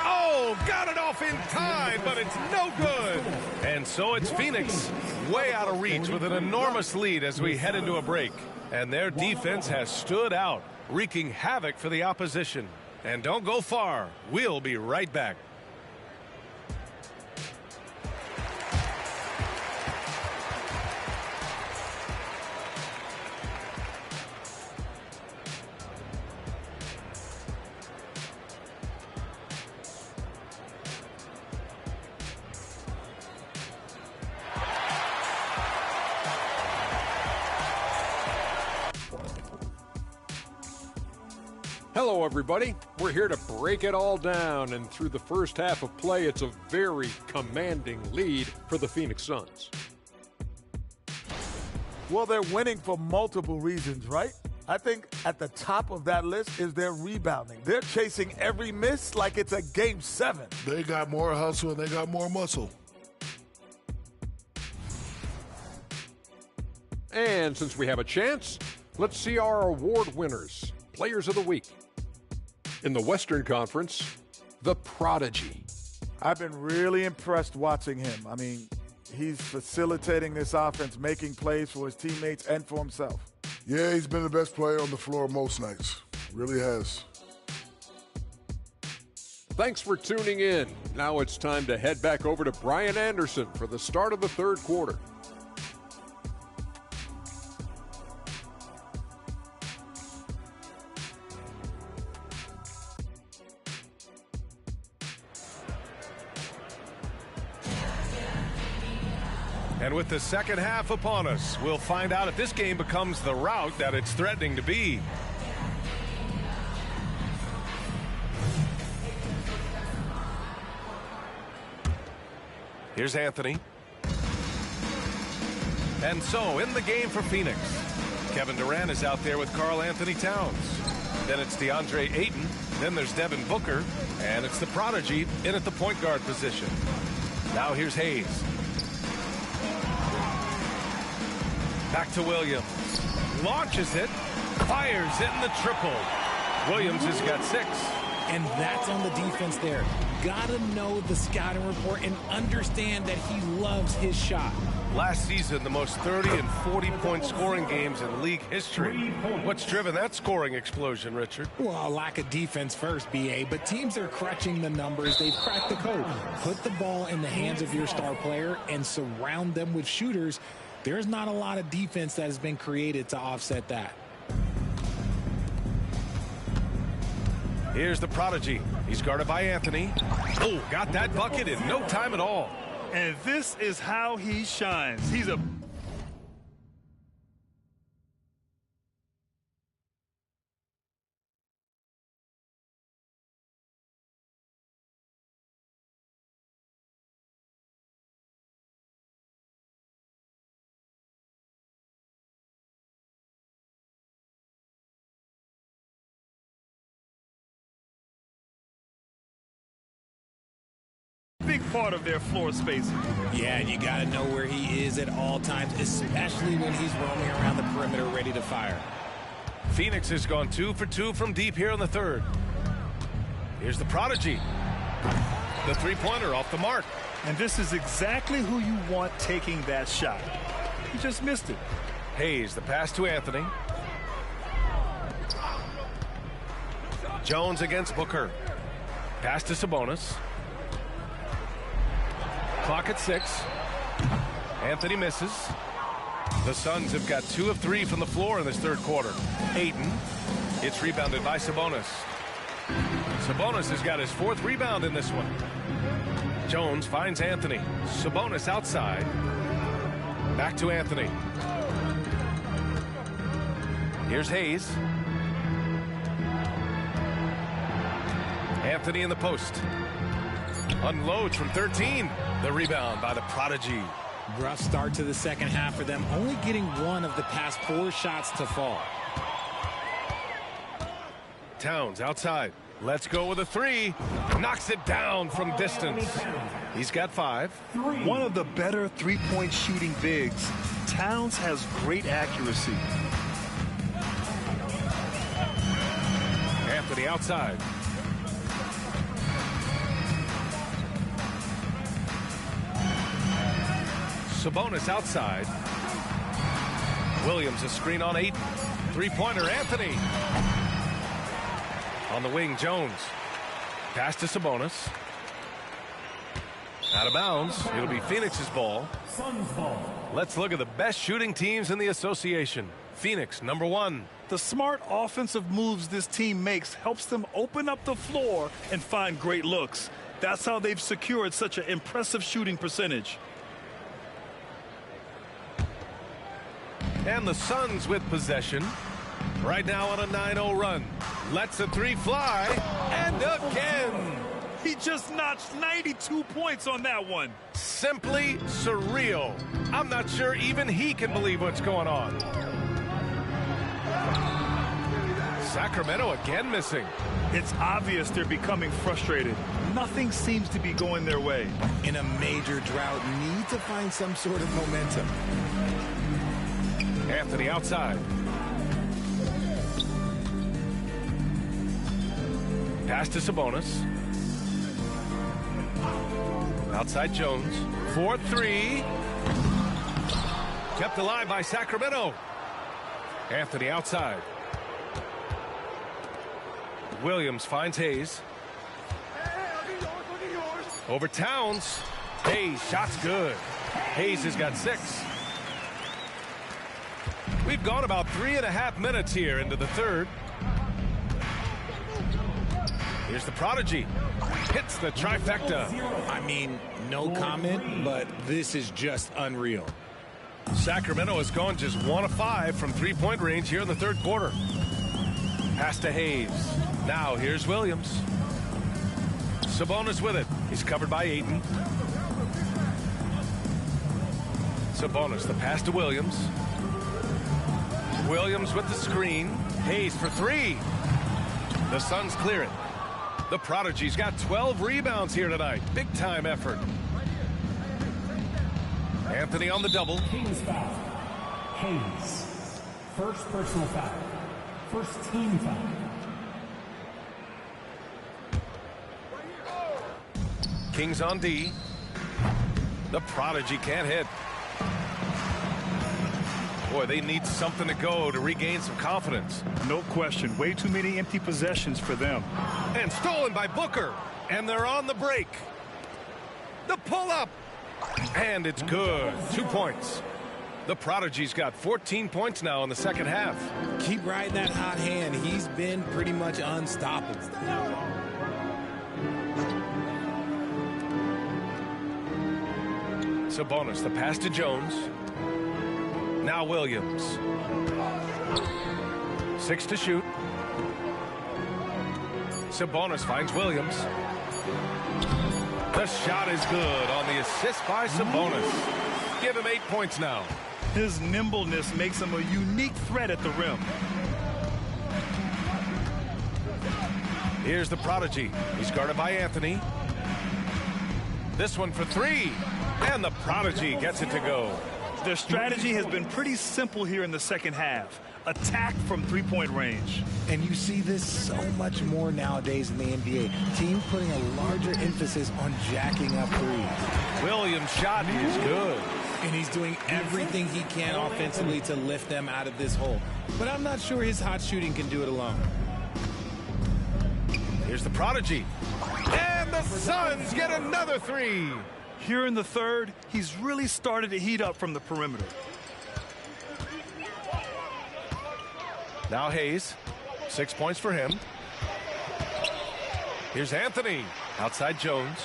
Oh, got it off in time, but it's no good. And so it's Phoenix way out of reach with an enormous lead as we head into a break. And their defense has stood out, wreaking havoc for the opposition. And don't go far. We'll be right back. Hello, everybody. We're here to break it all down, and through the first half of play, it's a very commanding lead for the Phoenix Suns. Well, they're winning for multiple reasons, right? I think at the top of that list is their rebounding. They're chasing every miss like it's a Game 7. They got more hustle and they got more muscle. And since we have a chance, let's see our award winners, Players of the Week. In the Western Conference, the Prodigy. I've been really impressed watching him. I mean, he's facilitating this offense, making plays for his teammates and for himself. Yeah, he's been the best player on the floor most nights. Really has. Thanks for tuning in. Now it's time to head back over to Brian Anderson for the start of the third quarter. And with the second half upon us, we'll find out if this game becomes the rout that it's threatening to be. Here's Anthony. And so, in the game for Phoenix, Kevin Durant is out there with Karl-Anthony Towns. Then it's DeAndre Ayton. Then there's Devin Booker. And it's the prodigy in at the point guard position. Now here's Hayes. Back to Williams. Launches it. Fires in the triple. Williams has got 6. And that's on the defense there. Gotta know the scouting report and understand that he loves his shot. Last season, the most 30 and 40-point scoring games in league history. What's driven that scoring explosion, Richard? Well, a lack of defense first, B.A., but teams are crutching the numbers. They've cracked the code. Put the ball in the hands of your star player and surround them with shooters. There's not a lot of defense that has been created to offset that. Here's the prodigy. He's guarded by Anthony. Oh, got that bucket in no time at all. And this is how he shines. He's a... big part of their floor spacing. Yeah, and you got to know where he is at all times, especially when he's roaming around the perimeter ready to fire. Phoenix has gone 2 for 2 from deep here in the third. Here's the prodigy. The three-pointer off the mark. And this is exactly who you want taking that shot. He just missed it. Hayes, the pass to Anthony. Jones against Booker. Pass to Sabonis. Clock at 6. Anthony misses. The Suns have got 2 of 3 from the floor in this third quarter. Ayton. It's rebounded by Sabonis. Sabonis has got his 4th rebound in this one. Jones finds Anthony. Sabonis outside. Back to Anthony. Here's Hayes. Anthony in the post. Unloads from 13. The rebound by the prodigy. Rough start to the second half for them, only getting 1 of the past 4 shots to fall. Towns outside. Let's go with a 3. Knocks it down from distance. He's got 5. One of the better three-point shooting bigs. Towns has great accuracy. Anthony outside. Sabonis outside. Williams a screen on 8. Three-pointer Anthony. On the wing, Jones. Pass to Sabonis. Out of bounds. It'll be Phoenix's ball. Let's look at the best shooting teams in the association. Phoenix, number 1. The smart offensive moves this team makes helps them open up the floor and find great looks. That's how they've secured such an impressive shooting percentage. And the Suns with possession. Right now on a 9-0 run. Lets a 3 fly. And again. He just notched 92 points on that one. Simply surreal. I'm not sure even he can believe what's going on. Sacramento again missing. It's obvious they're becoming frustrated. Nothing seems to be going their way. In a major drought, need to find some sort of momentum. Anthony outside. Pass to Sabonis. Outside Jones. 4-3. Kept alive by Sacramento. Anthony outside. Williams finds Hayes. Over Towns. Hayes, shot's good. Hayes has got 6. We've gone about 3.5 minutes here into the third. Here's the prodigy. Hits the trifecta. I mean, no comment, but this is just unreal. Sacramento has gone just 1 of 5 from three-point range here in the third quarter. Pass to Hayes. Now here's Williams. Sabonis with it. He's covered by Ayton. Sabonis, the pass to Williams. Williams with the screen. Hayes for 3. The Suns clear it. The prodigy's got 12 rebounds here tonight. Big time effort. Anthony on the double. Kings foul. Hayes. First personal foul. First team foul. Kings on D. The prodigy can't hit. Boy, they need something to go to regain some confidence. No question. Way too many empty possessions for them. And stolen by Booker. And they're on the break. The pull-up. And it's good. 2 points. The prodigy's got 14 points now in the second half. Keep riding that hot hand. He's been pretty much unstoppable. Sabonis, the pass to Jones. Now Williams. 6 to shoot. Sabonis finds Williams. The shot is good on the assist by Sabonis. Give him 8 points now. His nimbleness makes him a unique threat at the rim. Here's the prodigy. He's guarded by Anthony. This one for 3. And the prodigy gets it to go. Their strategy has been pretty simple here in the second half. Attack from three-point range. And you see this so much more nowadays in the NBA. Team putting a larger emphasis on jacking up threes. Williams' shot is good. And he's doing everything he can offensively to lift them out of this hole. But I'm not sure his hot shooting can do it alone. Here's the prodigy. And the Suns get another 3. Here in the third, he's really started to heat up from the perimeter. Now Hayes. 6 points for him. Here's Anthony. Outside Jones.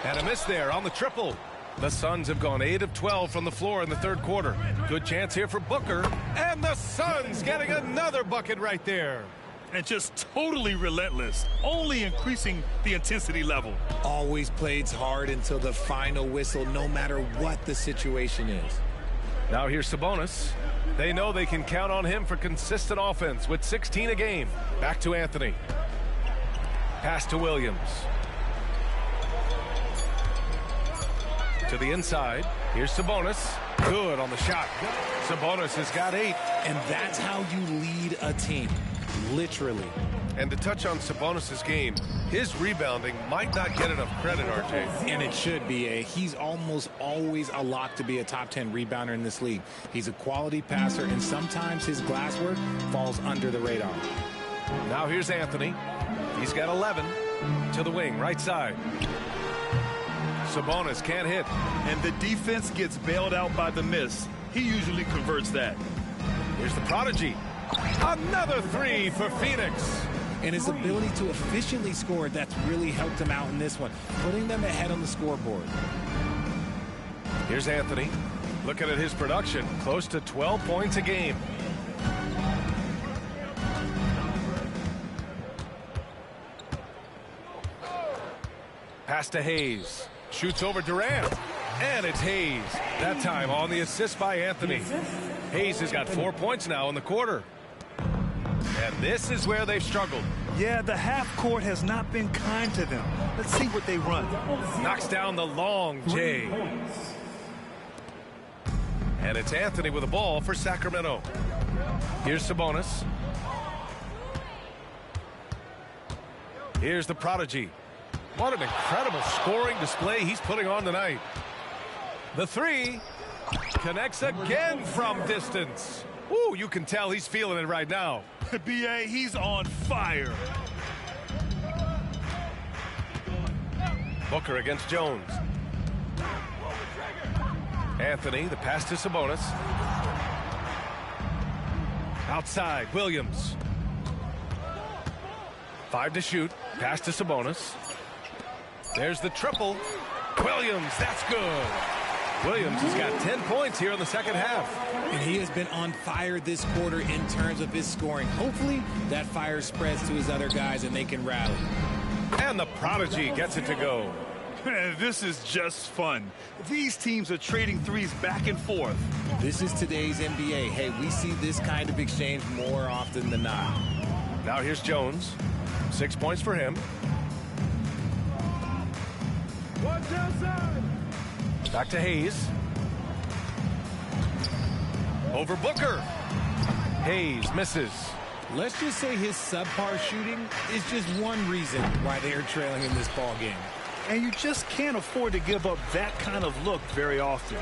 And a miss there on the triple. The Suns have gone 8 of 12 from the floor in the third quarter. Good chance here for Booker. And the Suns getting another bucket right there. And just totally relentless, only increasing the intensity level. Always plays hard until the final whistle, no matter what the situation is. Now here's Sabonis. They know they can count on him for consistent offense with 16 a game. Back to Anthony. Pass to Williams. To the inside. Here's Sabonis. Good on the shot. Sabonis has got 8. And that's how you lead a team. Literally. And to touch on Sabonis' game, his rebounding might not get enough credit, RJ. And it should be. He's almost always a lock to be a top 10 rebounder in this league. He's a quality passer, and sometimes his glass work falls under the radar. Now here's Anthony. He's got 11. To the wing, right side. Sabonis can't hit. And the defense gets bailed out by the miss. He usually converts that. Here's the prodigy. Another 3 for Phoenix. And his ability to efficiently score, that's really helped him out in this one, putting them ahead on the scoreboard. Here's Anthony. Looking at his production, close to 12 points a game. Pass to Hayes. Shoots over Durant. And it's Hayes. That time on the assist by Anthony. Hayes has got 4 points now in the quarter. And this is where they've struggled. Yeah, the half court has not been kind to them. Let's see what they run. Knocks down the long J. And it's Anthony with the ball for Sacramento. Here's Sabonis. Here's the prodigy. What an incredible scoring display he's putting on tonight. The 3 connects again from distance. Ooh, you can tell he's feeling it right now. B.A., he's on fire. Booker against Jones. Anthony, the pass to Sabonis. Outside, Williams. 5 to shoot. Pass to Sabonis. There's the triple. Williams, that's good. Williams has got 10 points here in the second half. And he has been on fire this quarter in terms of his scoring. Hopefully that fire spreads to his other guys and they can rally. And the prodigy gets it to go. This is just fun. These teams are trading threes back and forth. This is today's NBA. Hey, we see this kind of exchange more often than not. Now here's Jones. 6 points for him. Watch outside. Back to Hayes. Over Booker. Hayes misses. Let's just say his subpar shooting is just one reason why they are trailing in this ball game. And you just can't afford to give up that kind of look very often.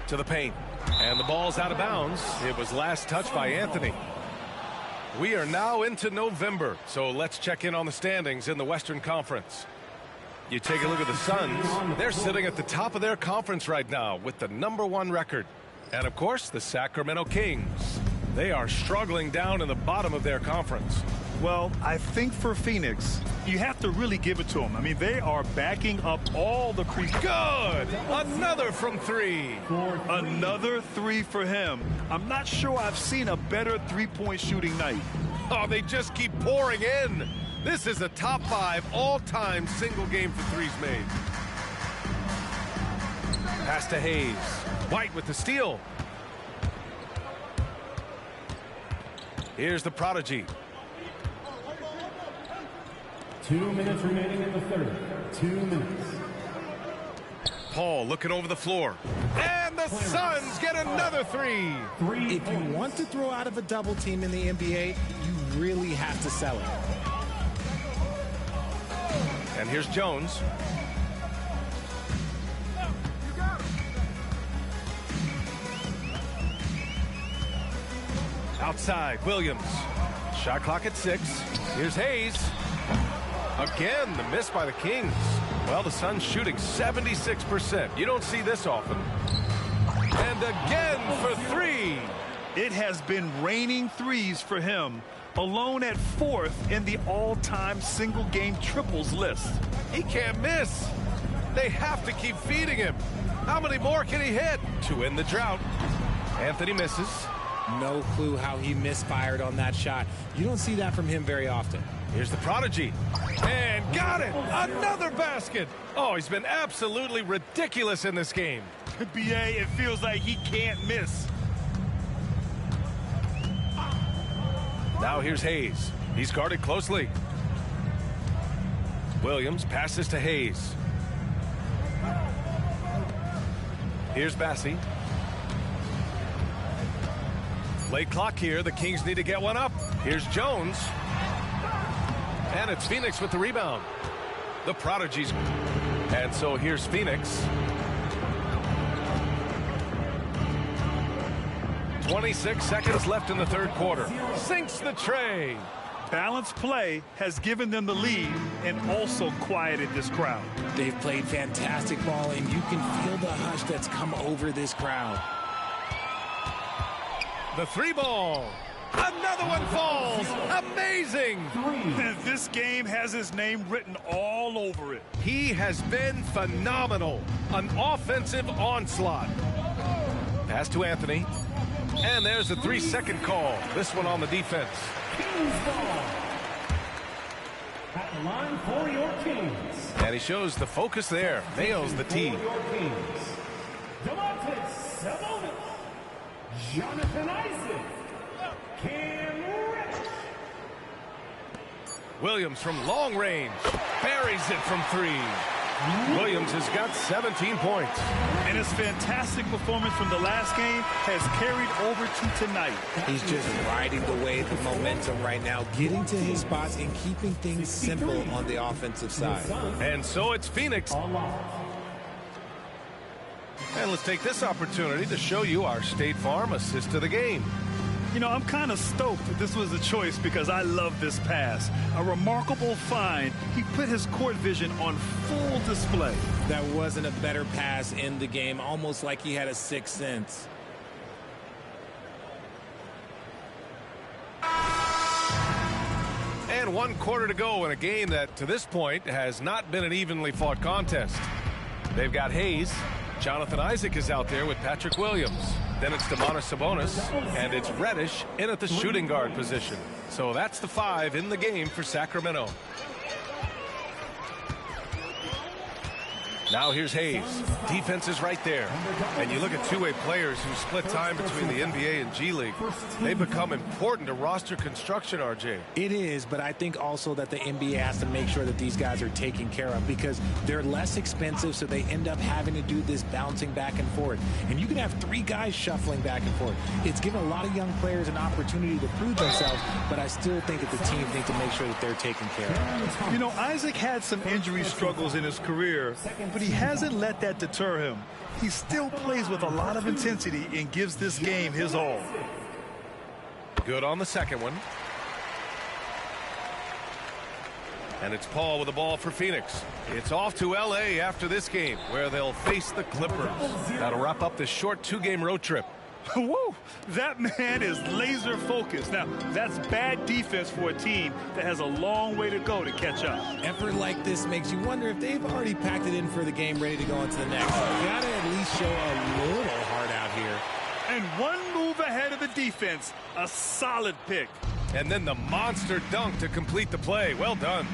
To the paint. And the ball's out of bounds. It was last touched by Anthony. We are now into November, so let's check in on the standings in the Western Conference. You take a look at the Suns. They're sitting at the top of their conference right now with the #1 record. And, of course, the Sacramento Kings. They are struggling down in the bottom of their conference. Well, I think for Phoenix, you have to really give it to them. I mean, they are backing up all the Good! Another from 3. Another 3 for him. I'm not sure I've seen a better three-point shooting night. Oh, they just keep pouring in. This is a top 5 all-time single game for threes made. Pass to Hayes. White with the steal. Here's the prodigy. 2 minutes remaining in the third. 2 minutes. Paul looking over the floor. And the Suns get another 3. If you want to throw out of a double team in the NBA, you really have to sell it. And here's Jones. Outside, Williams. Shot clock at 6. Here's Hayes. Again, the miss by the Kings. Well, the Suns shooting 76%. You don't see this often. And again for 3. It has been raining threes for him. Alone at 4th in the all-time single-game triples list. He can't miss. They have to keep feeding him. How many more can he hit to end the drought? Anthony misses. No clue how he misfired on that shot. You don't see that from him very often. Here's the prodigy. And got it! Another basket! Oh, he's been absolutely ridiculous in this game. BA, it feels like he can't miss. Now here's Hayes. He's guarded closely. Williams passes to Hayes. Here's Bassie. Late clock here. The Kings need to get one up. Here's Jones. And it's Phoenix with the rebound. The prodigies. And so here's Phoenix. 26 seconds left in the third quarter. Sinks the tray. Balanced play has given them the lead and also quieted this crowd. They've played fantastic ball, and you can feel the hush that's come over this crowd. The 3 ball. Another one falls. Amazing. This game has his name written all over it. He has been phenomenal. An offensive onslaught. Pass to Anthony. And there's a 3-second call. This one on the defense. Kings ball. At the line for your Kings. And he shows the focus there. Nails the tee. Domantas Sabonis. Jonathan Isaac. Cam Reddish. Williams from long range. Buries it from 3. Williams has got 17 points. And his fantastic performance from the last game has carried over to tonight. He's just riding the wave of momentum right now, getting to his spots and keeping things simple on the offensive side. And so it's Phoenix. And let's take this opportunity to show you our State Farm assist of the game. You know, I'm kind of stoked that this was a choice because I love this pass. A remarkable find. He put his court vision on full display. That wasn't a better pass in the game, almost like he had a sixth sense. And 1 quarter to go in a game that, to this point, has not been an evenly fought contest. They've got Hayes. Jonathan Isaac is out there with Patrick Williams. Then it's Domantas Sabonis, and it's Reddish in at the shooting guard position. So that's the 5 in the game for Sacramento. Now here's Hayes. Defense is right there. And you look at two-way players who split time between the NBA and G League. They become important to roster construction, RJ. It is, but I think also that the NBA has to make sure that these guys are taken care of because they're less expensive, so they end up having to do this bouncing back and forth. And you can have 3 guys shuffling back and forth. It's given a lot of young players an opportunity to prove themselves, but I still think that the teams need to make sure that they're taken care of. You know, Isaac had some injury struggles in his career, but he hasn't let that deter him. He still plays with a lot of intensity and gives this game his all. Good on the second one. And it's Paul with the ball for Phoenix. It's off to L.A. after this game, where they'll face the Clippers. That'll wrap up this short 2-game road trip. Whoa, that man is laser focused. Now, that's bad defense for a team that has a long way to go to catch up. Effort like this makes you wonder if they've already packed it in for the game ready to go into the next. You gotta at least show a little heart out here. And one move ahead of the defense, a solid pick. And then the monster dunk to complete the play. Well done.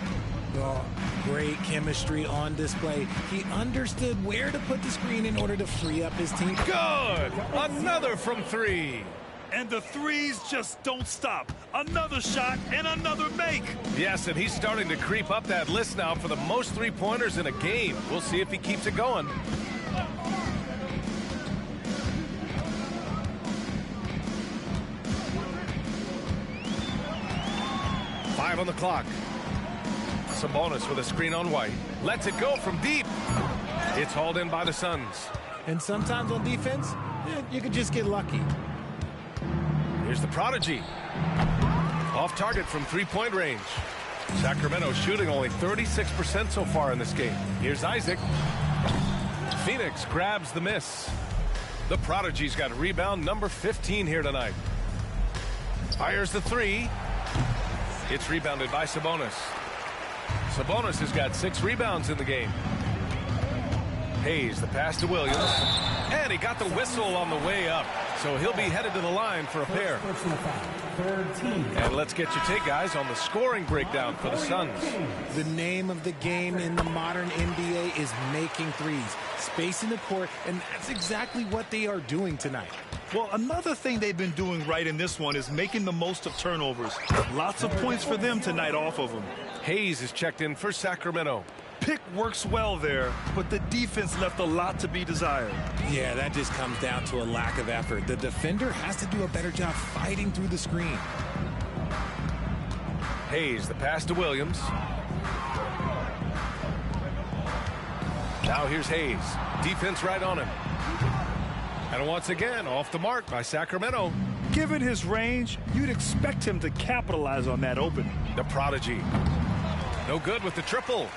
Oh, great chemistry on display. He understood where to put the screen in order to free up his team. Good! Another from 3. And the threes just don't stop. Another shot and another make. Yes, and he's starting to creep up that list now for the most 3-pointers in a game. We'll see if he keeps it going. Five on the clock. Sabonis with a screen on White. Lets it go from deep. It's hauled in by the Suns. And sometimes on defense, you could just get lucky. Here's the prodigy. Off target from 3-point range. Sacramento shooting only 36% so far in this game. Here's Isaac. Phoenix grabs the miss. The prodigy's got rebound number 15 here tonight. Fires the 3. It's rebounded by Sabonis. Sabonis has got 6 rebounds in the game. Hayes, the pass to Williams. And he got the whistle on the way up. So he'll be headed to the line for a pair. And let's get your take, guys, on the scoring breakdown for the Suns. The name of the game in the modern NBA is making threes. Spacing the court, and that's exactly what they are doing tonight. Well, another thing they've been doing right in this one is making the most of turnovers. Lots of points for them tonight off of them. Hayes is checked in for Sacramento. Pick works well there, but the defense left a lot to be desired. Yeah, that just comes down to a lack of effort. The defender has to do a better job fighting through the screen. Hayes, the pass to Williams. Now here's Hayes. Defense right on him. And once again, off the mark by Sacramento. Given his range, you'd expect him to capitalize on that opening. The prodigy. No good with the triple.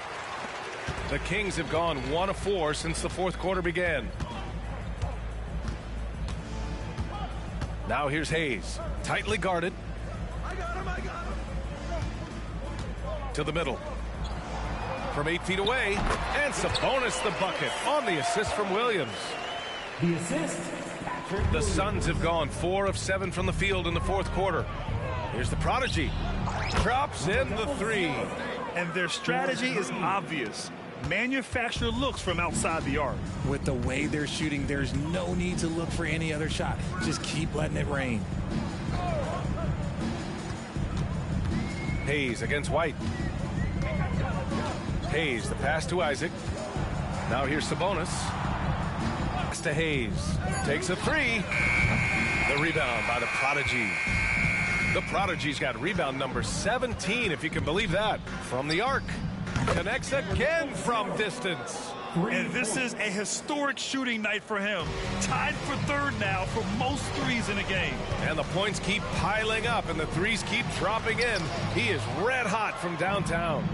The Kings have gone 1 of 4 since the 4th quarter began. Now here's Hayes. Tightly guarded. To the middle. From 8 feet away. And Sabonis the bucket on the assist from Williams. The assist. The Suns have gone 4 of 7 from the field in the 4th quarter. Here's the prodigy. Drops in the 3. And their strategy is obvious. Manufacture looks from outside the arc. With the way they're shooting, there's no need to look for any other shot. Just keep letting it rain. Hayes against White. Hayes, the pass to Isaac. Now here's Sabonis. Pass to Hayes. Takes a 3. The rebound by the prodigy. The prodigy's got rebound number 17, if you can believe that. From the arc. Connects again from distance. And this is a historic shooting night for him. Tied for 3rd now for most threes in a game. And the points keep piling up and the threes keep dropping in. He is red hot from downtown.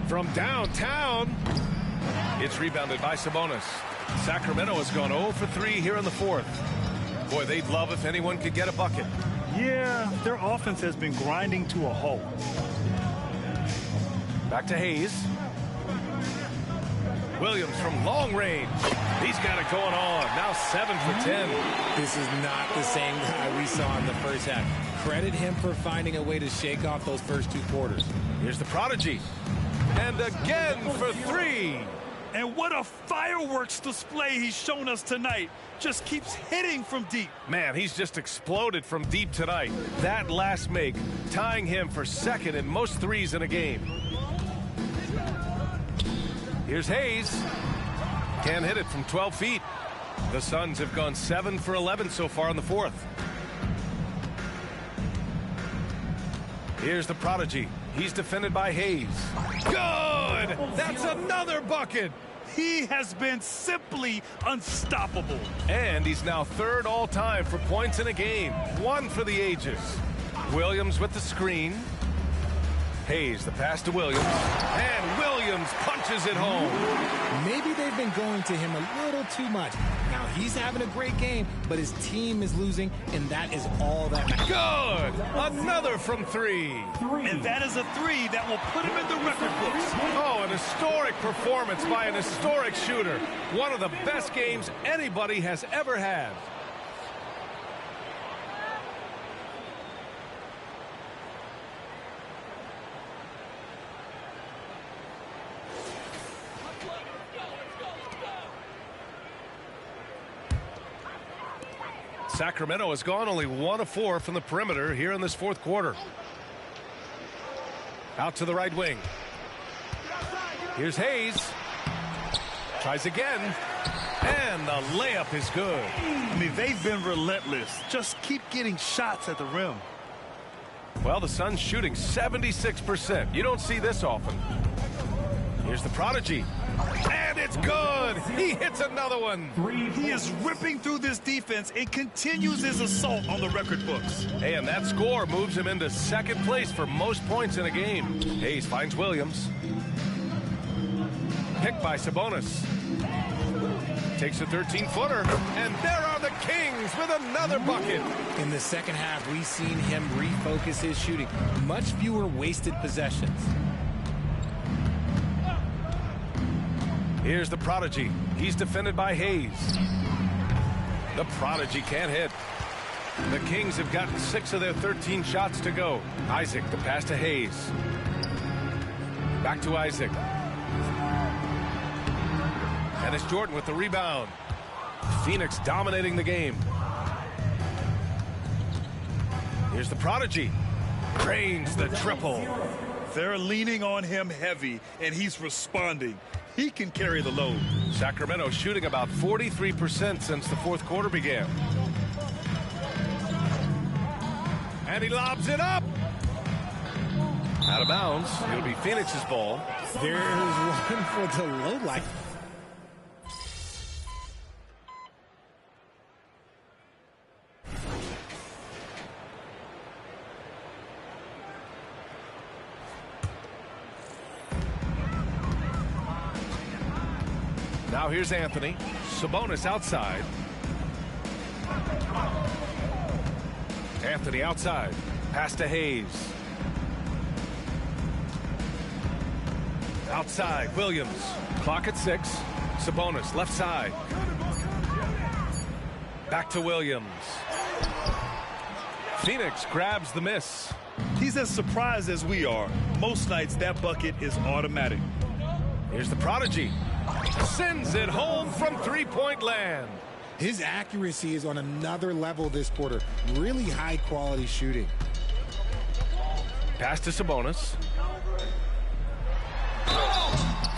From downtown, it's rebounded by Sabonis. Sacramento has gone 0 for 3 here in the 4th. Boy, they'd love if anyone could get a bucket. Yeah, their offense has been grinding to a halt. Back to Hayes. Williams from long range. He's got it going on. Now 7 for 10. This is not the same guy we saw in the first half. Credit him for finding a way to shake off those first 2 quarters. Here's the prodigy. And again for 3. And what a fireworks display he's shown us tonight. Just keeps hitting from deep. Man, he's just exploded from deep tonight. That last make, tying him for second in most threes in a game. Here's Hayes. Can't hit it from 12 feet. The Suns have gone 7 for 11 so far in the fourth. Here's the prodigy. He's defended by Hayes. Good! That's another bucket! He has been simply unstoppable. And he's now 3rd all-time for points in a game. 1 for the ages. Williams with the screen. Hayes, the pass to Williams. And Williams punches it home. Maybe they've been going to him a little too much. Now, he's having a great game, but his team is losing, and that is all that matters. Good! Another from 3. And that is a 3 that will put him in the record books. Oh, an historic performance by an historic shooter. One of the best games anybody has ever had. Sacramento has gone only 1 of 4 from the perimeter here in this fourth quarter. Out to the right wing. Here's Hayes. Tries again. And the layup is good. I mean, they've been relentless. Just keep getting shots at the rim. Well, the Suns shooting 76%. You don't see this often. Here's the prodigy. And it's good. He hits another one. He is ripping through this defense and continues his assault on the record books. Hey, and that score moves him into 2nd place for most points in a game. Hayes finds Williams. Picked by Sabonis. Takes a 13-footer. And there are the Kings with another bucket. In the second half, we've seen him refocus his shooting. Much fewer wasted possessions. Here's the prodigy. He's defended by Hayes. The prodigy can't hit. The Kings have gotten 6 of their 13 shots to go. Isaac, the pass to Hayes. Back to Isaac. And it's Jordan with the rebound. Phoenix dominating the game. Here's the prodigy. Drains the triple. They're leaning on him heavy, and he's responding. He can carry the load. Sacramento shooting about 43% since the fourth quarter began. And he lobs it up. Out of bounds. It'll be Phoenix's ball. There's one for the low line. Now here's Anthony. Sabonis outside. Anthony outside. Pass to Hayes. Outside, Williams. Clock at 6. Sabonis left side. Back to Williams. Phoenix grabs the miss. He's as surprised as we are. Most nights that bucket is automatic. Here's the prodigy. Sends it home from three-point land. His accuracy is on another level this quarter. Really high-quality shooting. Pass to Sabonis.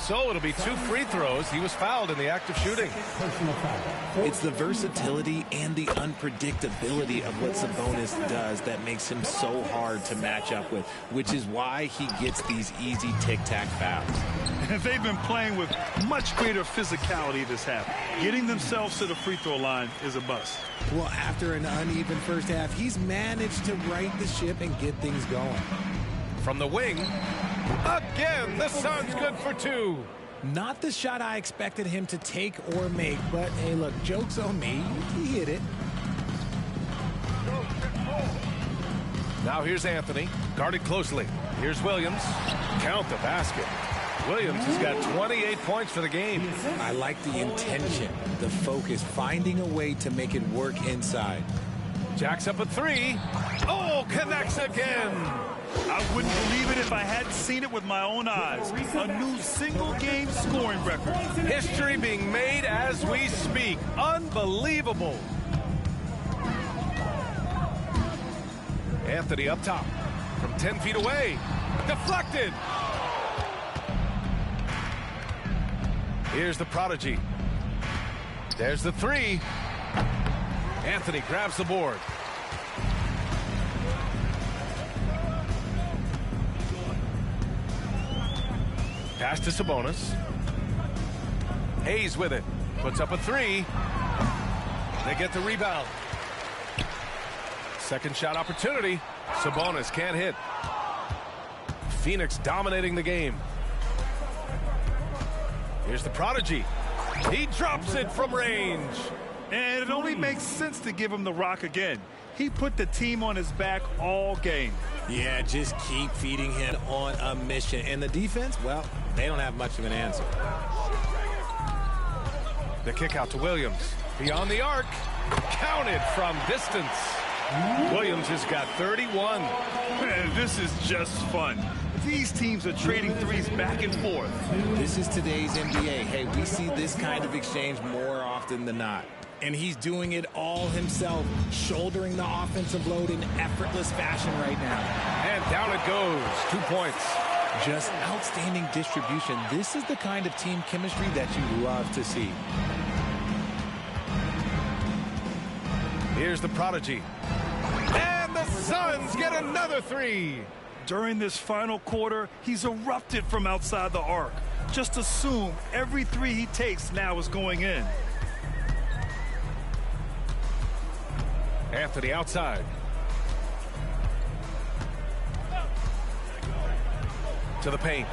So it'll be 2 free throws. He was fouled in the act of shooting. It's the versatility and the unpredictability of what Sabonis does that makes him so hard to match up with, which is why he gets these easy tic-tac fouls. And they've been playing with much greater physicality this half. Getting themselves to the free throw line is a bust. Well, after an uneven first half, he's managed to right the ship and get things going. From the wing, again, the Suns good for 2. Not the shot I expected him to take or make, but hey, look, joke's on me. He hit it. Now here's Anthony, guarded closely. Here's Williams. Count the basket. Williams has got 28 points for the game. I like the intention, the focus, finding a way to make it work inside. Jacks up a three. Oh, connects again. I wouldn't believe it if I hadn't seen it with my own eyes. A new single-game scoring record. History being made as we speak. Unbelievable. Anthony up top from 10 feet away. Deflected. Here's the prodigy. There's the three. Anthony grabs the board. Pass to Sabonis. Hayes with it. Puts up a three. They get the rebound. Second shot opportunity. Sabonis can't hit. Phoenix dominating the game. Here's the prodigy. He drops it from range. And it only makes sense to give him the rock again. He put the team on his back all game. Yeah, just keep feeding him on a mission. And the defense, well, they don't have much of an answer. The kick out to Williams. Beyond the arc. Counted from distance. Williams has got 31. Man, this is just fun. These teams are trading threes back and forth. This is today's NBA. Hey, we see this kind of exchange more often than not. And he's doing it all himself, shouldering the offensive load in effortless fashion right now. And down it goes. 2 points. Just outstanding distribution. This is the kind of team chemistry that you love to see. Here's the prodigy. And the Suns get another three. During this final quarter, he's erupted from outside the arc. Just assume every three he takes now is going in. Anthony outside. To the paint.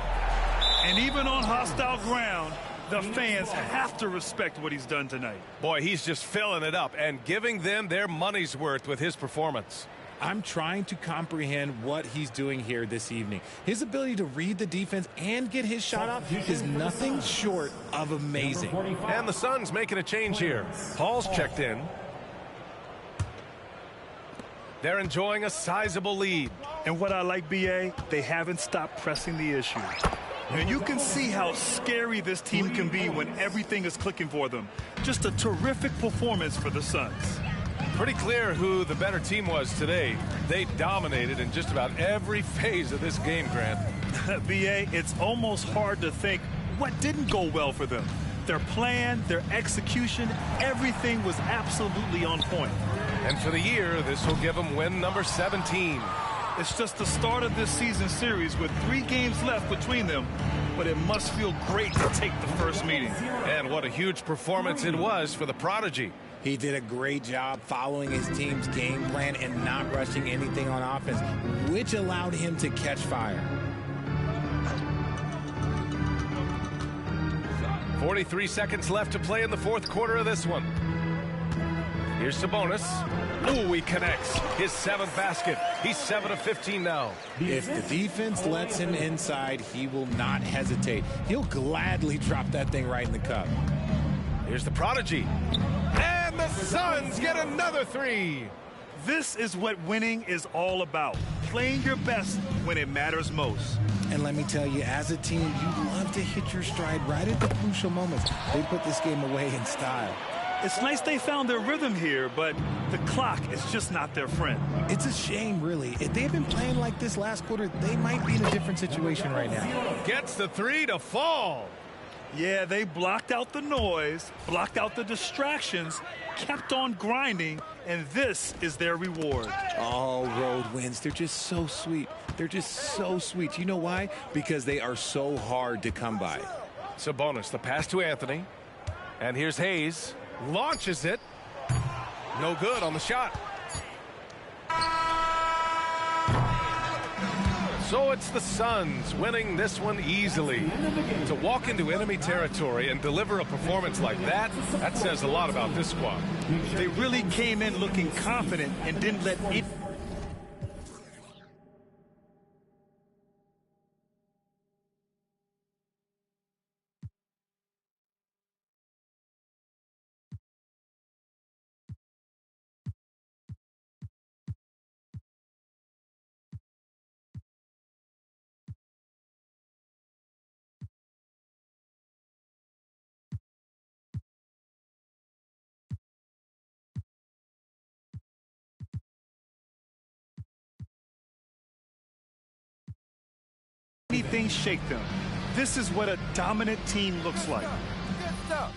And even on hostile ground, the fans have to respect what he's done tonight. Boy, he's just filling it up and giving them their money's worth with his performance. I'm trying to comprehend what he's doing here this evening. His ability to read the defense and get his shot up is nothing short of amazing. And the Suns making a change here. Paul's checked in. They're enjoying a sizable lead. And what I like, BA, they haven't stopped pressing the issue. And you can see how scary this team can be when everything is clicking for them. Just a terrific performance for the Suns. Pretty clear who the better team was today. They dominated in just about every phase of this game, Grant. BA, it's almost hard to think what didn't go well for them. Their plan, their execution, everything was absolutely on point. And for the year, this will give them win number 17. It's just the start of this season series with 3 games left between them, but it must feel great to take the first meeting. And what a huge performance it was for the prodigy. He did a great job following his team's game plan and not rushing anything on offense, which allowed him to catch fire. 43 seconds left to play in the fourth quarter of this one. Here's Sabonis. Ooh, he connects. His 7th basket. He's 7 of 15 now. If the defense lets him inside, he will not hesitate. He'll gladly drop that thing right in the cup. Here's the prodigy. And the Suns get another 3. This is what winning is all about. Playing your best when it matters most. And let me tell you, as a team, you love to hit your stride right at the crucial moments. They put this game away in style. It's nice they found their rhythm here, but the clock is just not their friend. It's a shame, really. If they had been playing like this last quarter, they might be in a different situation right now. Gets the 3 to fall. Yeah, they blocked out the noise, blocked out the distractions, kept on grinding, and this is their reward. Oh, road wins. They're just so sweet. They're just so sweet. You know why? Because they are so hard to come by. Sabonis, the pass to Anthony. And here's Hayes. Launches it. No good on the shot. So it's the Suns winning this one easily. To walk into enemy territory and deliver a performance like that, that says a lot about this squad. They really came in looking confident and didn't let it. Anything shake them. This is what a dominant team looks like. Good stuff.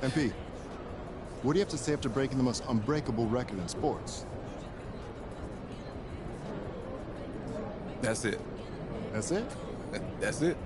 MP, what do you have to say after breaking the most unbreakable record in sports? That's it. That's it? That's it.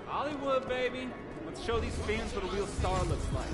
Hollywood, baby. Let's show these fans what a real star looks like.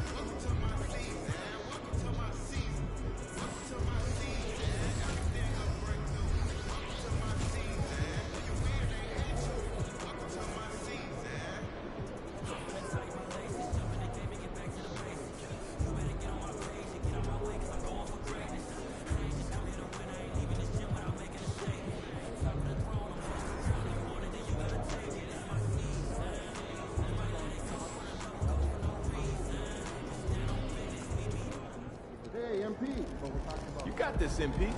You got this, MP.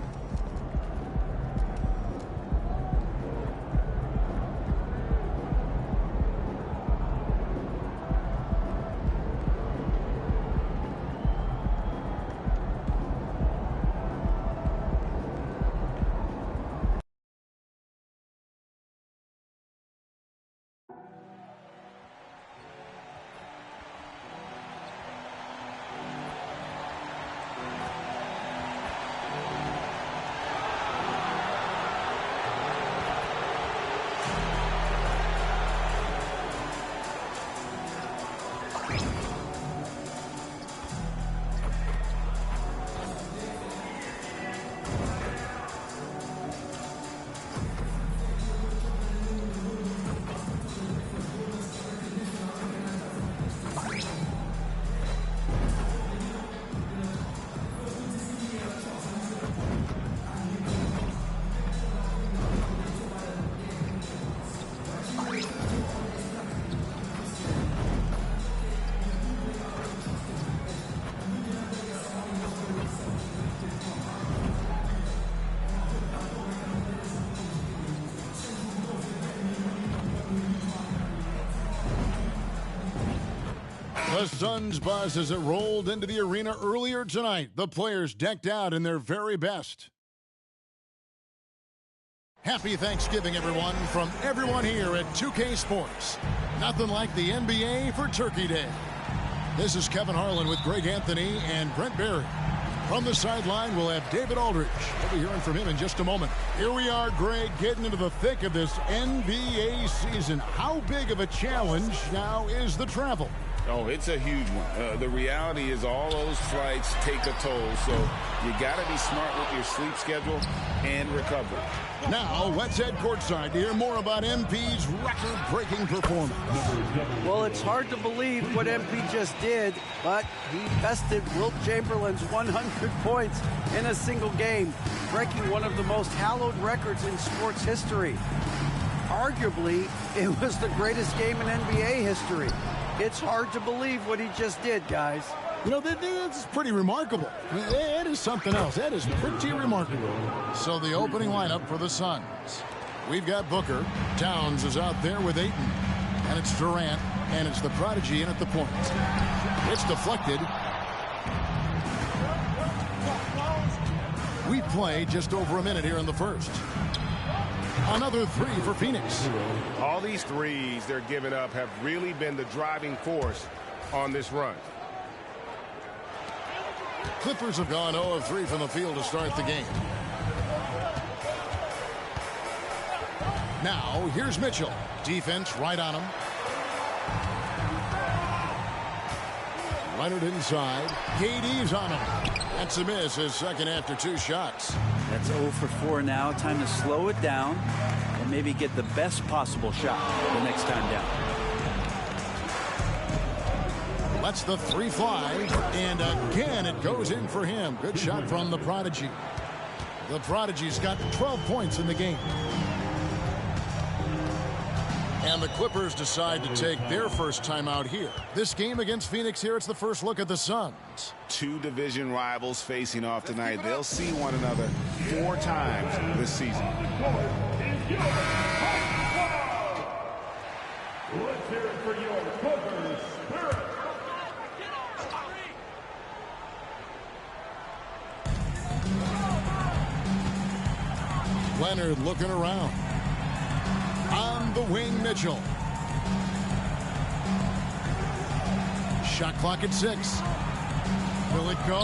The Suns buzz as it rolled into the arena earlier tonight. The players decked out in their very best. Happy Thanksgiving, everyone, from everyone here at 2K Sports. Nothing like the NBA for Turkey Day. This is Kevin Harlan with Greg Anthony and Brent Barry. From the sideline, we'll have David Aldridge. We'll be hearing from him in just a moment. Here we are, Greg, getting into the thick of this NBA season. How big of a challenge now is the travel? Oh, it's a huge one. The reality is all those flights take a toll, so you got to be smart with your sleep schedule and recovery. Now, let's head courtside to hear more about MP's record-breaking performance. Well, it's hard to believe what MP just did, but he bested Wilt Chamberlain's 100 points in a single game, breaking one of the most hallowed records in sports history. Arguably, it was the greatest game in NBA history. It's hard to believe what he just did, guys. You know, this is pretty remarkable. That is something else. That is pretty remarkable. So the opening lineup for the Suns. We've got Booker. Towns is out there with Ayton. And it's Durant. And it's the prodigy in at the point. It's deflected. We play just over a minute here in the first. Another three for Phoenix. All these threes they're giving up have really been the driving force on this run. Clippers have gone 0 of 3 from the field to start the game. Now, here's Mitchell. Defense right on him. Leonard inside. KD's on him. That's a miss, his second after 2 shots. That's 0 for 4 now. Time to slow it down and maybe get the best possible shot the next time down. Lets the 3 fly, and again it goes in for him. Good shot from the prodigy. The prodigy's got 12 points in the game. And the Clippers decide to take their first timeout here. This game against Phoenix here, it's the first look at the Suns. 2 division rivals facing off tonight. They'll see one another 4 times this season. Let's hear it for your Clippers Spirit. Leonard looking around. On the wing, Mitchell. Shot clock at 6. Will it go?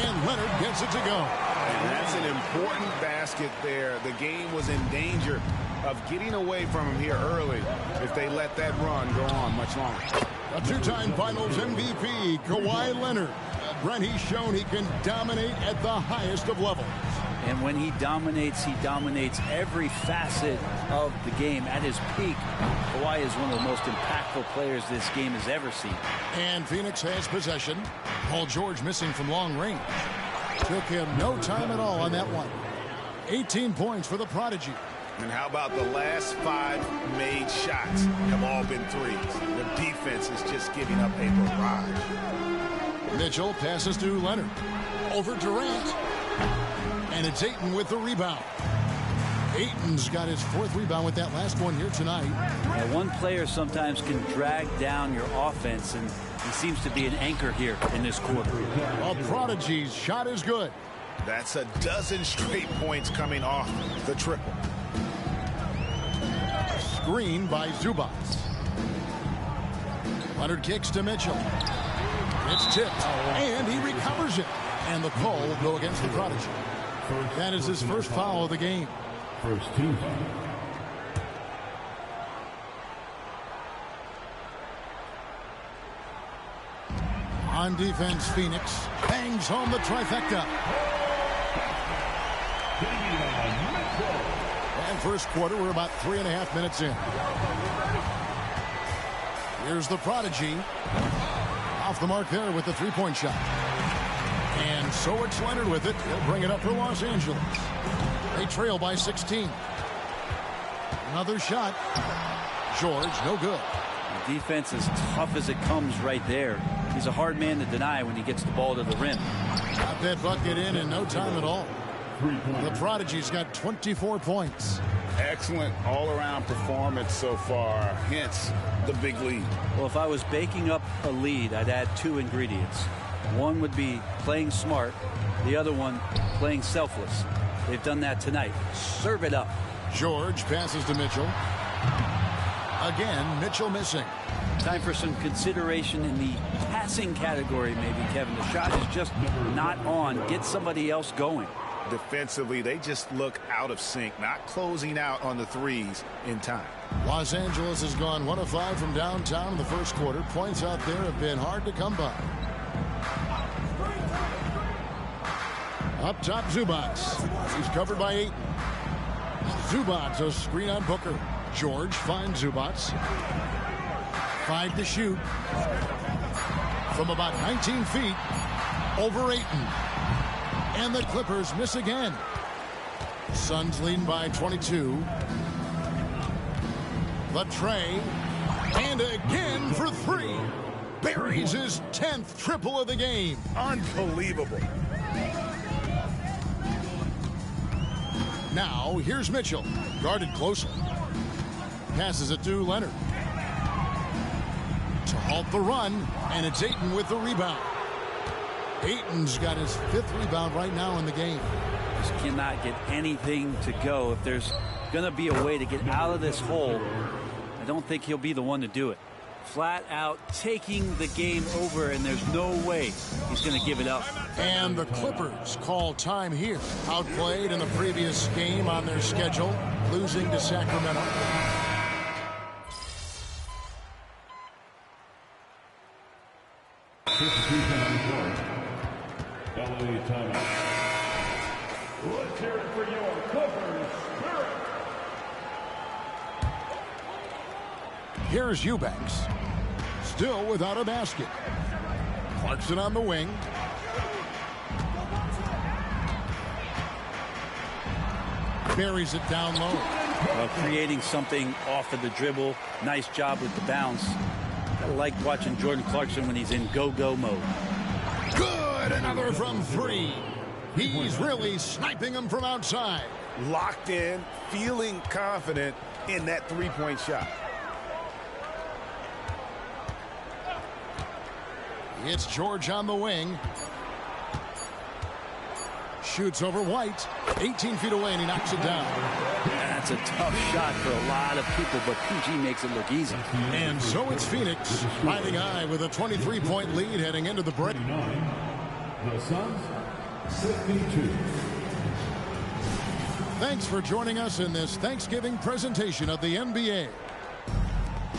And Leonard gets it to go. And that's an important basket there. The game was in danger of getting away from him here early if they let that run go on much longer. A 2-time Finals MVP, Kawhi Leonard. Brent, he's shown he can dominate at the highest of levels. And when he dominates every facet of the game at his peak. Kawhi is one of the most impactful players this game has ever seen. And Phoenix has possession. Paul George missing from long range. Took him no time at all on that one. 18 points for the prodigy. And how about the last 5 made shots have all been threes. The defense is just giving up a barrage. Mitchell passes to Leonard. Over Durant. And it's Ayton with the rebound. Ayton's got his 4th rebound with that last one here tonight. Now, one player sometimes can drag down your offense, and he seems to be an anchor here in this quarter. A prodigy's shot is good. That's a dozen straight points coming off the triple. Screen by Zubac. Leonard kicks to Mitchell. It's tipped, and he recovers it. And the call will go against the prodigy. That is his first foul of the game. First team. On defense, Phoenix bangs home the trifecta. And first quarter, we're about 3.5 minutes in. Here's the prodigy. Off the mark there with the 3-point shot. And so it's Leonard with it. He'll bring it up for Los Angeles. They trail by 16. Another shot. George, no good. The defense is tough as it comes right there. He's a hard man to deny when he gets the ball to the rim. Got that bucket in no time at all. The prodigy's got 24 points. Excellent all-around performance so far, hence the big lead. Well, if I was baking up a lead, I'd add 2 ingredients. One would be playing smart. The other one, playing selfless. They've done that tonight. Serve it up. George passes to Mitchell. Again, Mitchell missing. Time for some consideration in the passing category, maybe, Kevin. The shot is just not on. Get somebody else going. Defensively, they just look out of sync, not closing out on the threes in time. Los Angeles has gone 1 of 5 from downtown in the first quarter. Points out there have been hard to come by. Up top, Zubac. He's covered by Ayton. Zubac, a screen on Booker. George finds Zubac. 5 to shoot. From about 19 feet, over Ayton. And the Clippers miss again. Suns leading by 22. The tray. And again for three. Buries his 10th triple of the game. Unbelievable. Now, here's Mitchell. Guarded closely. Passes it to Leonard. To halt the run, and it's Ayton with the rebound. Ayton's got his 5th rebound right now in the game. Just cannot get anything to go. If there's going to be a way to get out of this hole, I don't think he'll be the one to do it. Flat out taking the game over, and there's no way he's going to give it up. And the Clippers call time here. Outplayed in the previous game on their schedule, losing to Sacramento. LA timeout. Let's hear it for your Clippers Spirit. Here's Eubanks. Still without a basket. Clarkson on the wing. Buries it down low. Well, creating something off of the dribble. Nice job with the bounce. I like watching Jordan Clarkson when he's in go-go mode. Good, another from three. He's really sniping them from outside. Locked in, feeling confident in that three-point shot. It's George on the wing. Shoots over White. 18 feet away, and he knocks it down. That's a tough shot for a lot of people, but PG makes it look easy. And so it's Phoenix riding high with a 23-point lead heading into the break. The Suns, 52. Thanks for joining us in this Thanksgiving presentation of the NBA.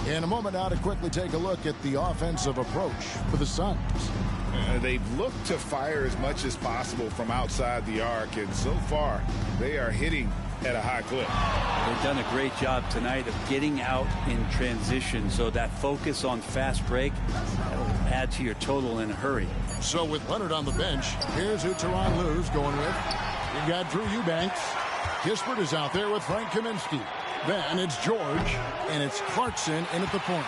In a moment now to quickly take a look at the offensive approach for the Suns. They've looked to fire as much as possible from outside the arc, and so far they are hitting at a high clip. They've done a great job tonight of getting out in transition, so that focus on fast break will add to your total in a hurry. So with Leonard on the bench, here's who Tyronn Lue's going with. You've got Drew Eubanks. Kispert is out there with Frank Kaminsky. Then it's George, and it's Clarkson in at the point.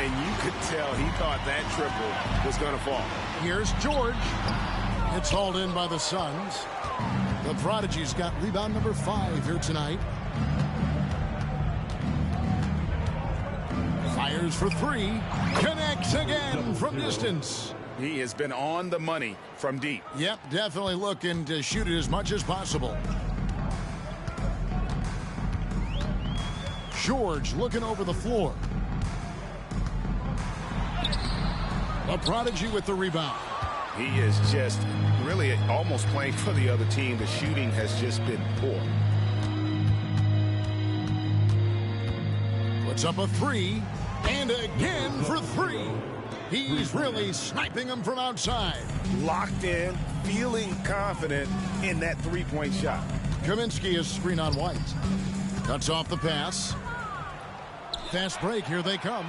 And you could tell he thought that triple was going to fall. Here's George. It's hauled in by the Suns. The Prodigy's got rebound number 5 here tonight. Fires for 3. Connects again from distance. He has been on the money from deep. Yep, definitely looking to shoot it as much as possible. George looking over the floor. The Prodigy with the rebound. He is just really almost playing for the other team. The shooting has just been poor. Puts up a 3. And again for 3. He's really sniping them from outside. Locked in, feeling confident in that three-point shot. Kaminsky is screen on White. Cuts off the pass. Fast break, here they come.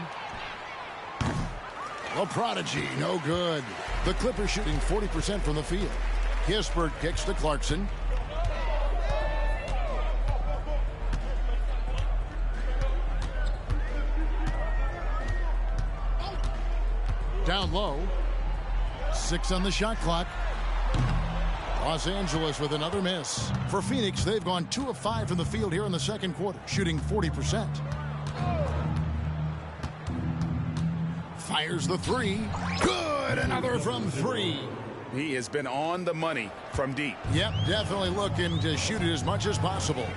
The Prodigy, no good. The Clippers shooting 40% from the field. Kispert kicks to Clarkson. Down low. 6 on the shot clock. Los Angeles with another miss. For Phoenix, they've gone 2 of 5 from the field here in the second quarter, shooting 40%. Fires the 3. Good! Another from 3. He has been on the money from deep. Yep, definitely looking to shoot it as much as possible.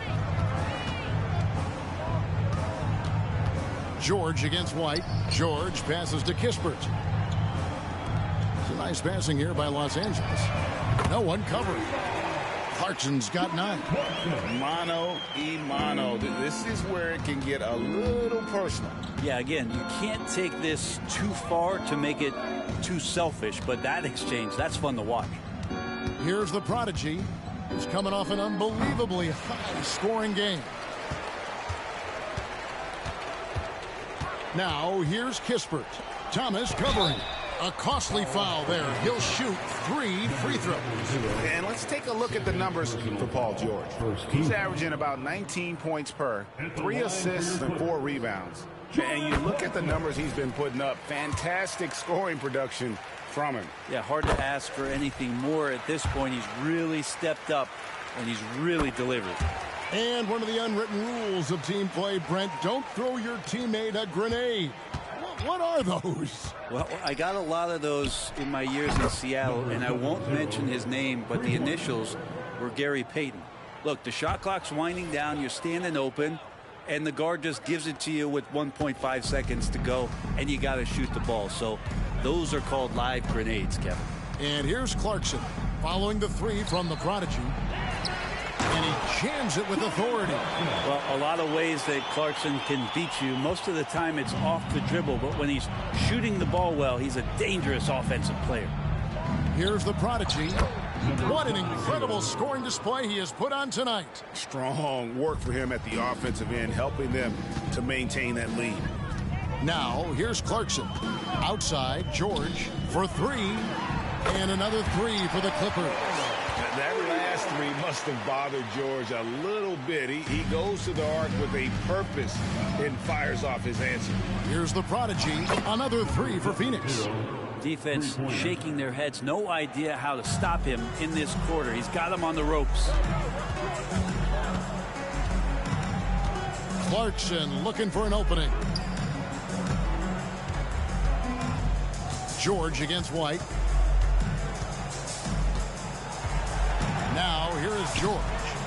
George against White. George passes to Kispert. It's a nice passing here by Los Angeles. No one covering. Clarkson's got 9. Mano y mano. This is where it can get a little personal. Yeah, again, you can't take this too far to make it too selfish, but that exchange, that's fun to watch. Here's the Prodigy. He's coming off an unbelievably high-scoring game. Now, here's Kispert. Thomas covering. A costly foul there. He'll shoot 3 free throws. And let's take a look at the numbers for Paul George. He's averaging about 19 points per, 3 assists and 4 rebounds. And you look at the numbers he's been putting up, fantastic scoring production from him. Yeah, hard to ask for anything more at this point. He's really stepped up, and he's really delivered. And one of the unwritten rules of team play, Brent, don't throw your teammate a grenade. What are those? Well, I got a lot of those in my years in Seattle, and I won't mention his name, but the initials were Gary Payton. Look, the shot clock's winding down, you're standing open, and the guard just gives it to you with 1.5 seconds to go, and you got to shoot the ball. So those are called live grenades, Kevin. And here's Clarkson following the 3 from the Prodigy. And he jams it with authority. Well, a lot of ways that Clarkson can beat you. Most of the time it's off the dribble, but when he's shooting the ball well, he's a dangerous offensive player. Here's the Prodigy. What an incredible scoring display he has put on tonight. Strong work for him at the offensive end, helping them to maintain that lead. Now, here's Clarkson. Outside, George for 3. And another 3 for the Clippers. That last 3 must have bothered George a little bit. He goes to the arc with a purpose and fires off his answer. Here's the Prodigy. Another 3 for Phoenix. Defense shaking their heads. No idea how to stop him in this quarter. He's got him on the ropes. Clarkson looking for an opening. George against White. Now, here is George.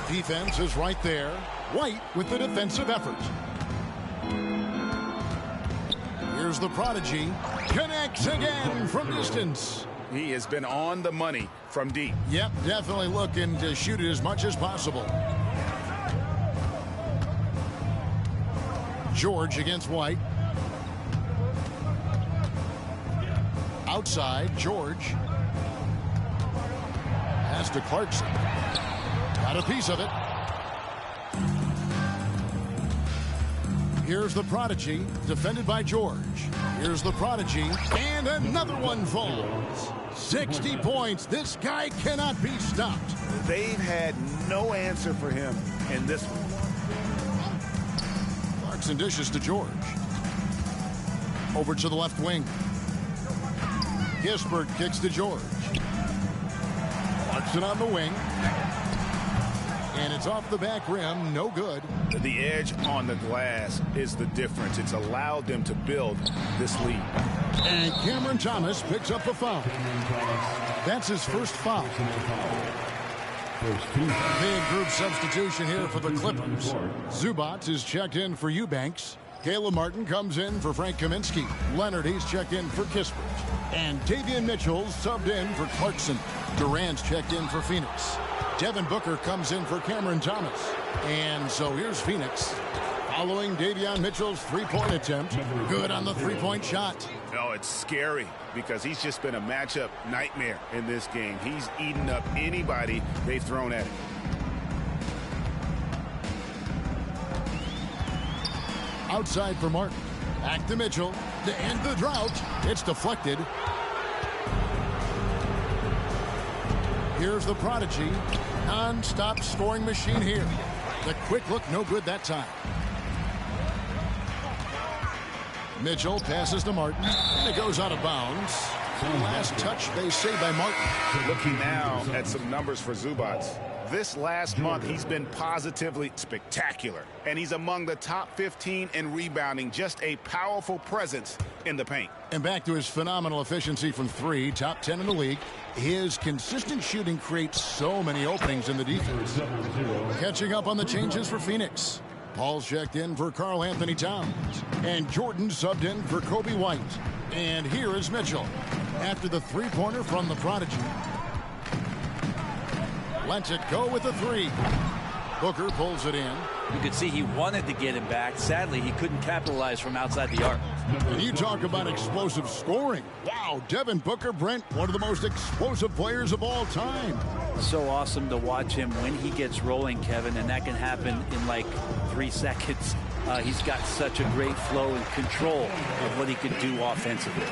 Defense is right there. White with the defensive effort. Here's the Prodigy. Connects again from distance. He has been on the money from deep. Yep, definitely looking to shoot it as much as possible. George against White. Outside, George. Pass to Clarkson. Got a piece of it. Here's the Prodigy, defended by George. Here's the Prodigy, and another one falls. 60 points. This guy cannot be stopped. They've had no answer for him in this one. Clarkson dishes to George. Over to the left wing. Kispert kicks to George. Clarkson on the wing. And it's off the back rim. No good. The edge on the glass is the difference. It's allowed them to build this lead. And Cameron Thomas picks up the foul. That's his first foul. Big group substitution here for the Clippers. Zubac is checked in for Eubanks. Caleb Martin comes in for Frank Kaminsky. Leonard, he's checked in for Kispert. And Davion Mitchell subbed in for Clarkson. Durant's checked in for Phoenix. Devin Booker comes in for Cameron Thomas. And so here's Phoenix. Following Davion Mitchell's three-point attempt. Good on the three-point shot. Oh, it's scary because he's just been a matchup nightmare in this game. He's eaten up anybody they've thrown at him. Outside for Martin. Back to Mitchell. To end the drought. It's deflected. Here's the Prodigy. Non-stop scoring machine here. The quick look, no good that time. Mitchell passes to Martin, and it goes out of bounds. Last touch, they say, by Martin. Looking now at some numbers for Zubac. This last month, he's been positively spectacular, and he's among the top 15 in rebounding. Just a powerful presence in the paint. And back to his phenomenal efficiency from three, top 10 in the league. His consistent shooting creates so many openings in the defense. Catching up on the changes for Phoenix. Paul's checked in for Karl Anthony Towns. And Jordan subbed in for Kobe White. And here is Mitchell. After the three-pointer from the Prodigy. Lets it go with a three. Booker pulls it in. You could see he wanted to get him back. Sadly, he couldn't capitalize from outside the arc. And you talk about explosive scoring. Wow, Devin Booker, Brent, one of the most explosive players of all time. So awesome to watch him when he gets rolling, Kevin, and that can happen in like 3 seconds. He's got such a great flow and control of what he could do offensively.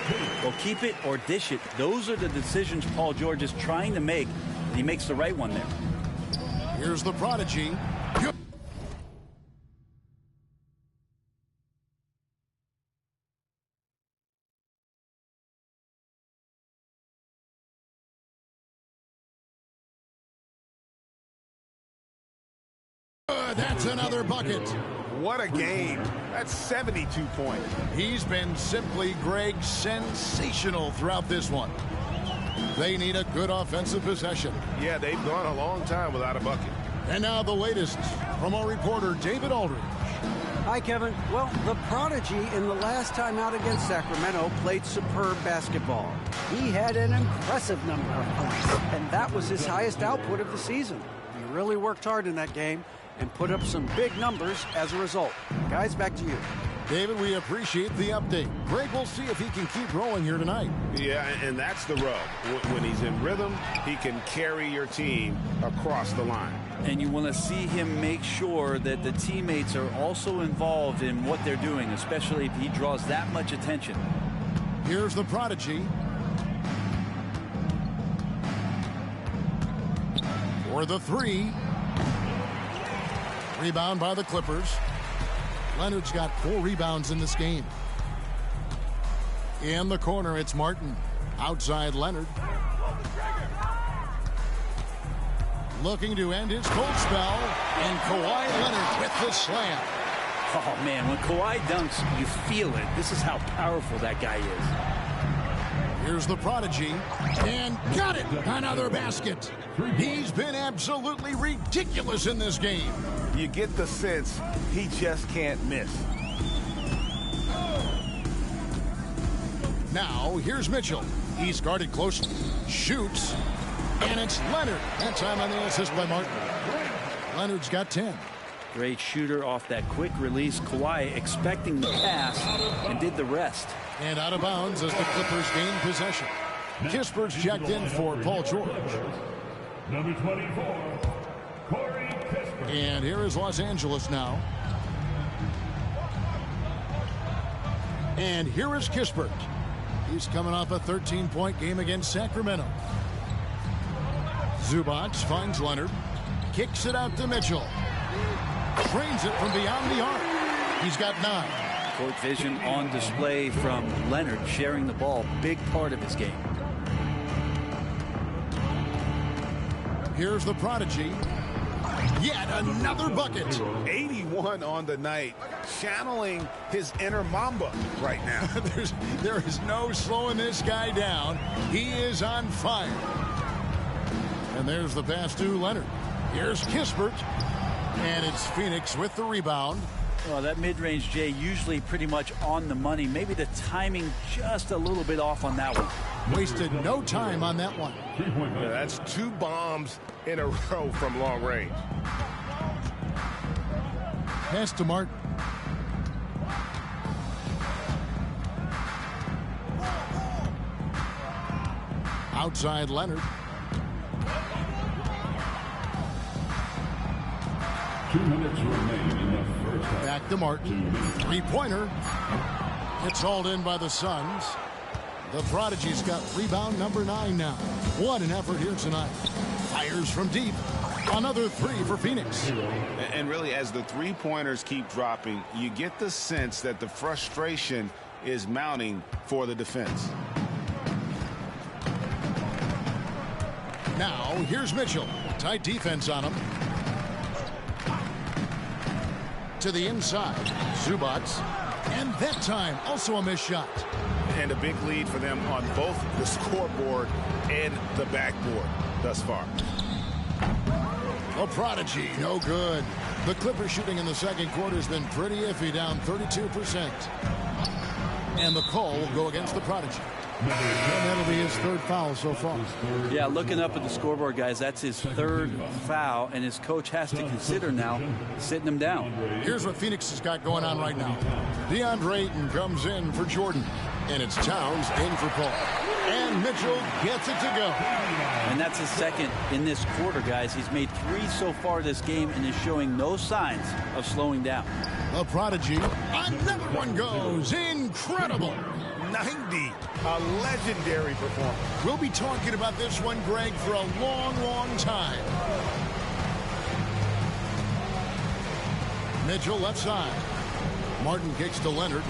Well, keep it or dish it. Those are the decisions Paul George is trying to make, and he makes the right one there. Here's the prodigy. That's another bucket. What a game. That's 72 points. He's been simply, Greg, sensational throughout this one. They need a good offensive possession. Yeah, they've gone a long time without a bucket. And now the latest from our reporter, David Aldridge. Hi, Kevin. Well, the prodigy in the last time out against Sacramento played superb basketball. He had an impressive number of points, and that was his highest output of the season. He really worked hard in that game and put up some big numbers as a result. Guys, back to you. David, we appreciate the update. Greg will see if he can keep rolling here tonight. Yeah, and that's the rub. When he's in rhythm, he can carry your team across the line. And you want to see him make sure that the teammates are also involved in what they're doing, especially if he draws that much attention. Here's the prodigy. For the three. Rebound by the Clippers. Leonard's got 4 rebounds in this game. In the corner, it's Martin. Outside Leonard. Looking to end his cold spell. And Kawhi Leonard with the slam. Oh, man, when Kawhi dunks, you feel it. This is how powerful that guy is. Here's the prodigy. And got it! Another basket. He's been absolutely ridiculous in this game. You get the sense he just can't miss. Now, here's Mitchell. He's guarded close. Shoots. And it's Leonard. That time on the assist by Martin. Leonard's got 10. Great shooter off that quick release. Kawhi expecting the pass and did the rest. And out of bounds as the Clippers gain possession. Kispert's checked in for Paul George. Number 24, Corey Kispert. And here is Los Angeles now. And here is Kispert. He's coming off a 13-point game against Sacramento. Zubac finds Leonard. Kicks it out to Mitchell. Trains it from beyond the arc. He's got 9. Court vision on display from Leonard, sharing the ball. Big part of his game. Here's the prodigy. Yet another bucket. 81 on the night, channeling his inner Mamba right now. There is no slowing this guy down. He is on fire. And there's the pass to Leonard. Here's Kispert. And it's Phoenix with the rebound. Well, that mid-range, Jay, usually pretty much on the money. Maybe the timing just a little bit off on that one. Wasted no time on that one. Yeah, that's 2 bombs in a row from long range. Pass to Martin. Outside Leonard. 2 minutes remaining in the first half. Back to Martin. 3-pointer. It's hauled in by the Suns. The prodigy's got rebound number 9 now. What an effort here tonight. Fires from deep. Another 3 for Phoenix. And really, as the 3-pointers keep dropping, you get the sense that the frustration is mounting for the defense. Now, here's Mitchell. Tight defense on him. To the inside. Zubac. And that time, also a missed shot. And a big lead for them on both the scoreboard and the backboard thus far. A prodigy, no good. The Clippers shooting in the second quarter has been pretty iffy, down 32%. And the call will go against the prodigy. And that'll be his 3rd foul so far. Yeah, looking up at the scoreboard, guys, that's his 3rd foul, and his coach has to consider now sitting him down. Here's what Phoenix has got going on right now. DeAndre Ayton comes in for Jordan, and it's Towns in for Paul. And Mitchell gets it to go. And that's his second in this quarter, guys. He's made 3 so far this game and is showing no signs of slowing down. The Prodigy. Another one goes. Incredible. 90. A legendary performance. We'll be talking about this one, Greg, for a long, long time. Mitchell left side. Martin kicks to Leonard.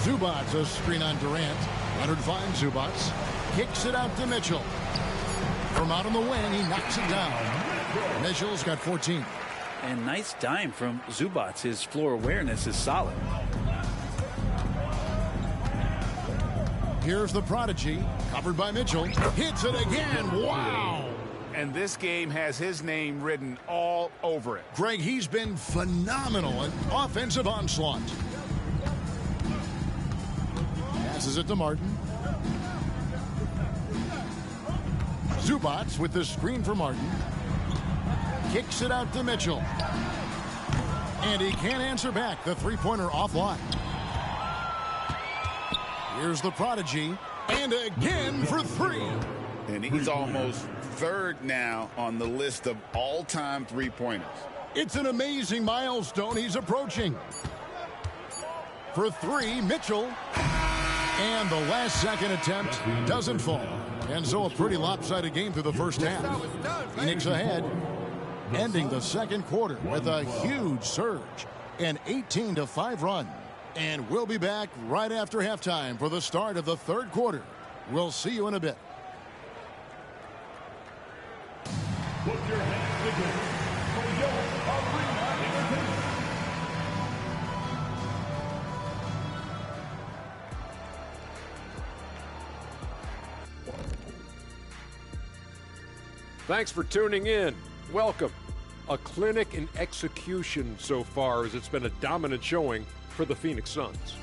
Zubats a screen on Durant. Leonard finds Zubats. Kicks it out to Mitchell. From out on the wing, he knocks it down. Mitchell's got 14. And nice dime from Zubats. His floor awareness is solid. Here's the Prodigy. Covered by Mitchell. Hits it again. Wow. And this game has his name written all over it. Greg, he's been phenomenal in offensive onslaught. Passes it to Martin. Zubats with the screen for Martin. Kicks it out to Mitchell. And he can't answer back. The three-pointer offline. Here's the Prodigy. And again for 3. And he's almost third now on the list of all-time three-pointers. It's an amazing milestone he's approaching. For 3, Mitchell. And the last second attempt doesn't fall. And so a pretty lopsided game through the first half. Phoenix ahead, ending the second quarter with a huge surge. An 18-5 run. And we'll be back right after halftime for the start of the third quarter. We'll see you in a bit. Put your hands together for Yo Arena Entertainment. Thanks for tuning in. Welcome. A clinic in execution so far, as it's been a dominant showing for the Phoenix Suns.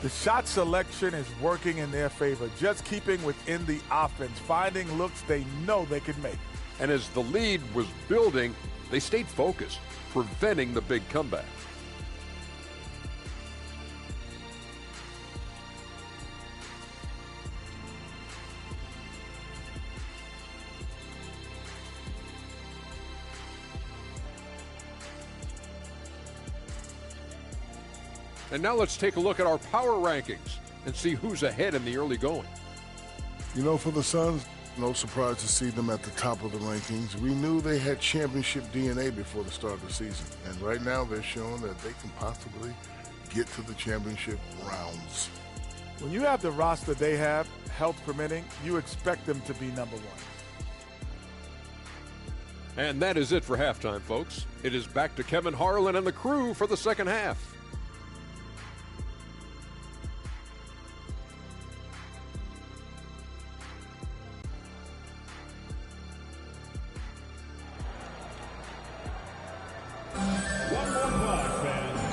The shot selection is working in their favor, just keeping within the offense, finding looks they know they can make. And as the lead was building, they stayed focused, preventing the big comeback. And now let's take a look at our power rankings and see who's ahead in the early going. You know, for the Suns, no surprise to see them at the top of the rankings. We knew they had championship DNA before the start of the season. And right now they're showing that they can possibly get to the championship rounds. When you have the roster they have, health permitting, you expect them to be number 1. And that is it for halftime, folks. It is back to Kevin Harlan and the crew for the second half.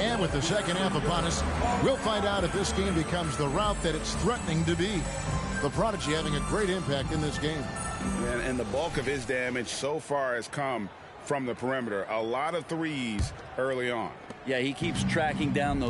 And with the second half upon us, we'll find out if this game becomes the route that it's threatening to be. The Prodigy having a great impact in this game. And the bulk of his damage so far has come from the perimeter. A lot of threes early on. Yeah, he keeps tracking down those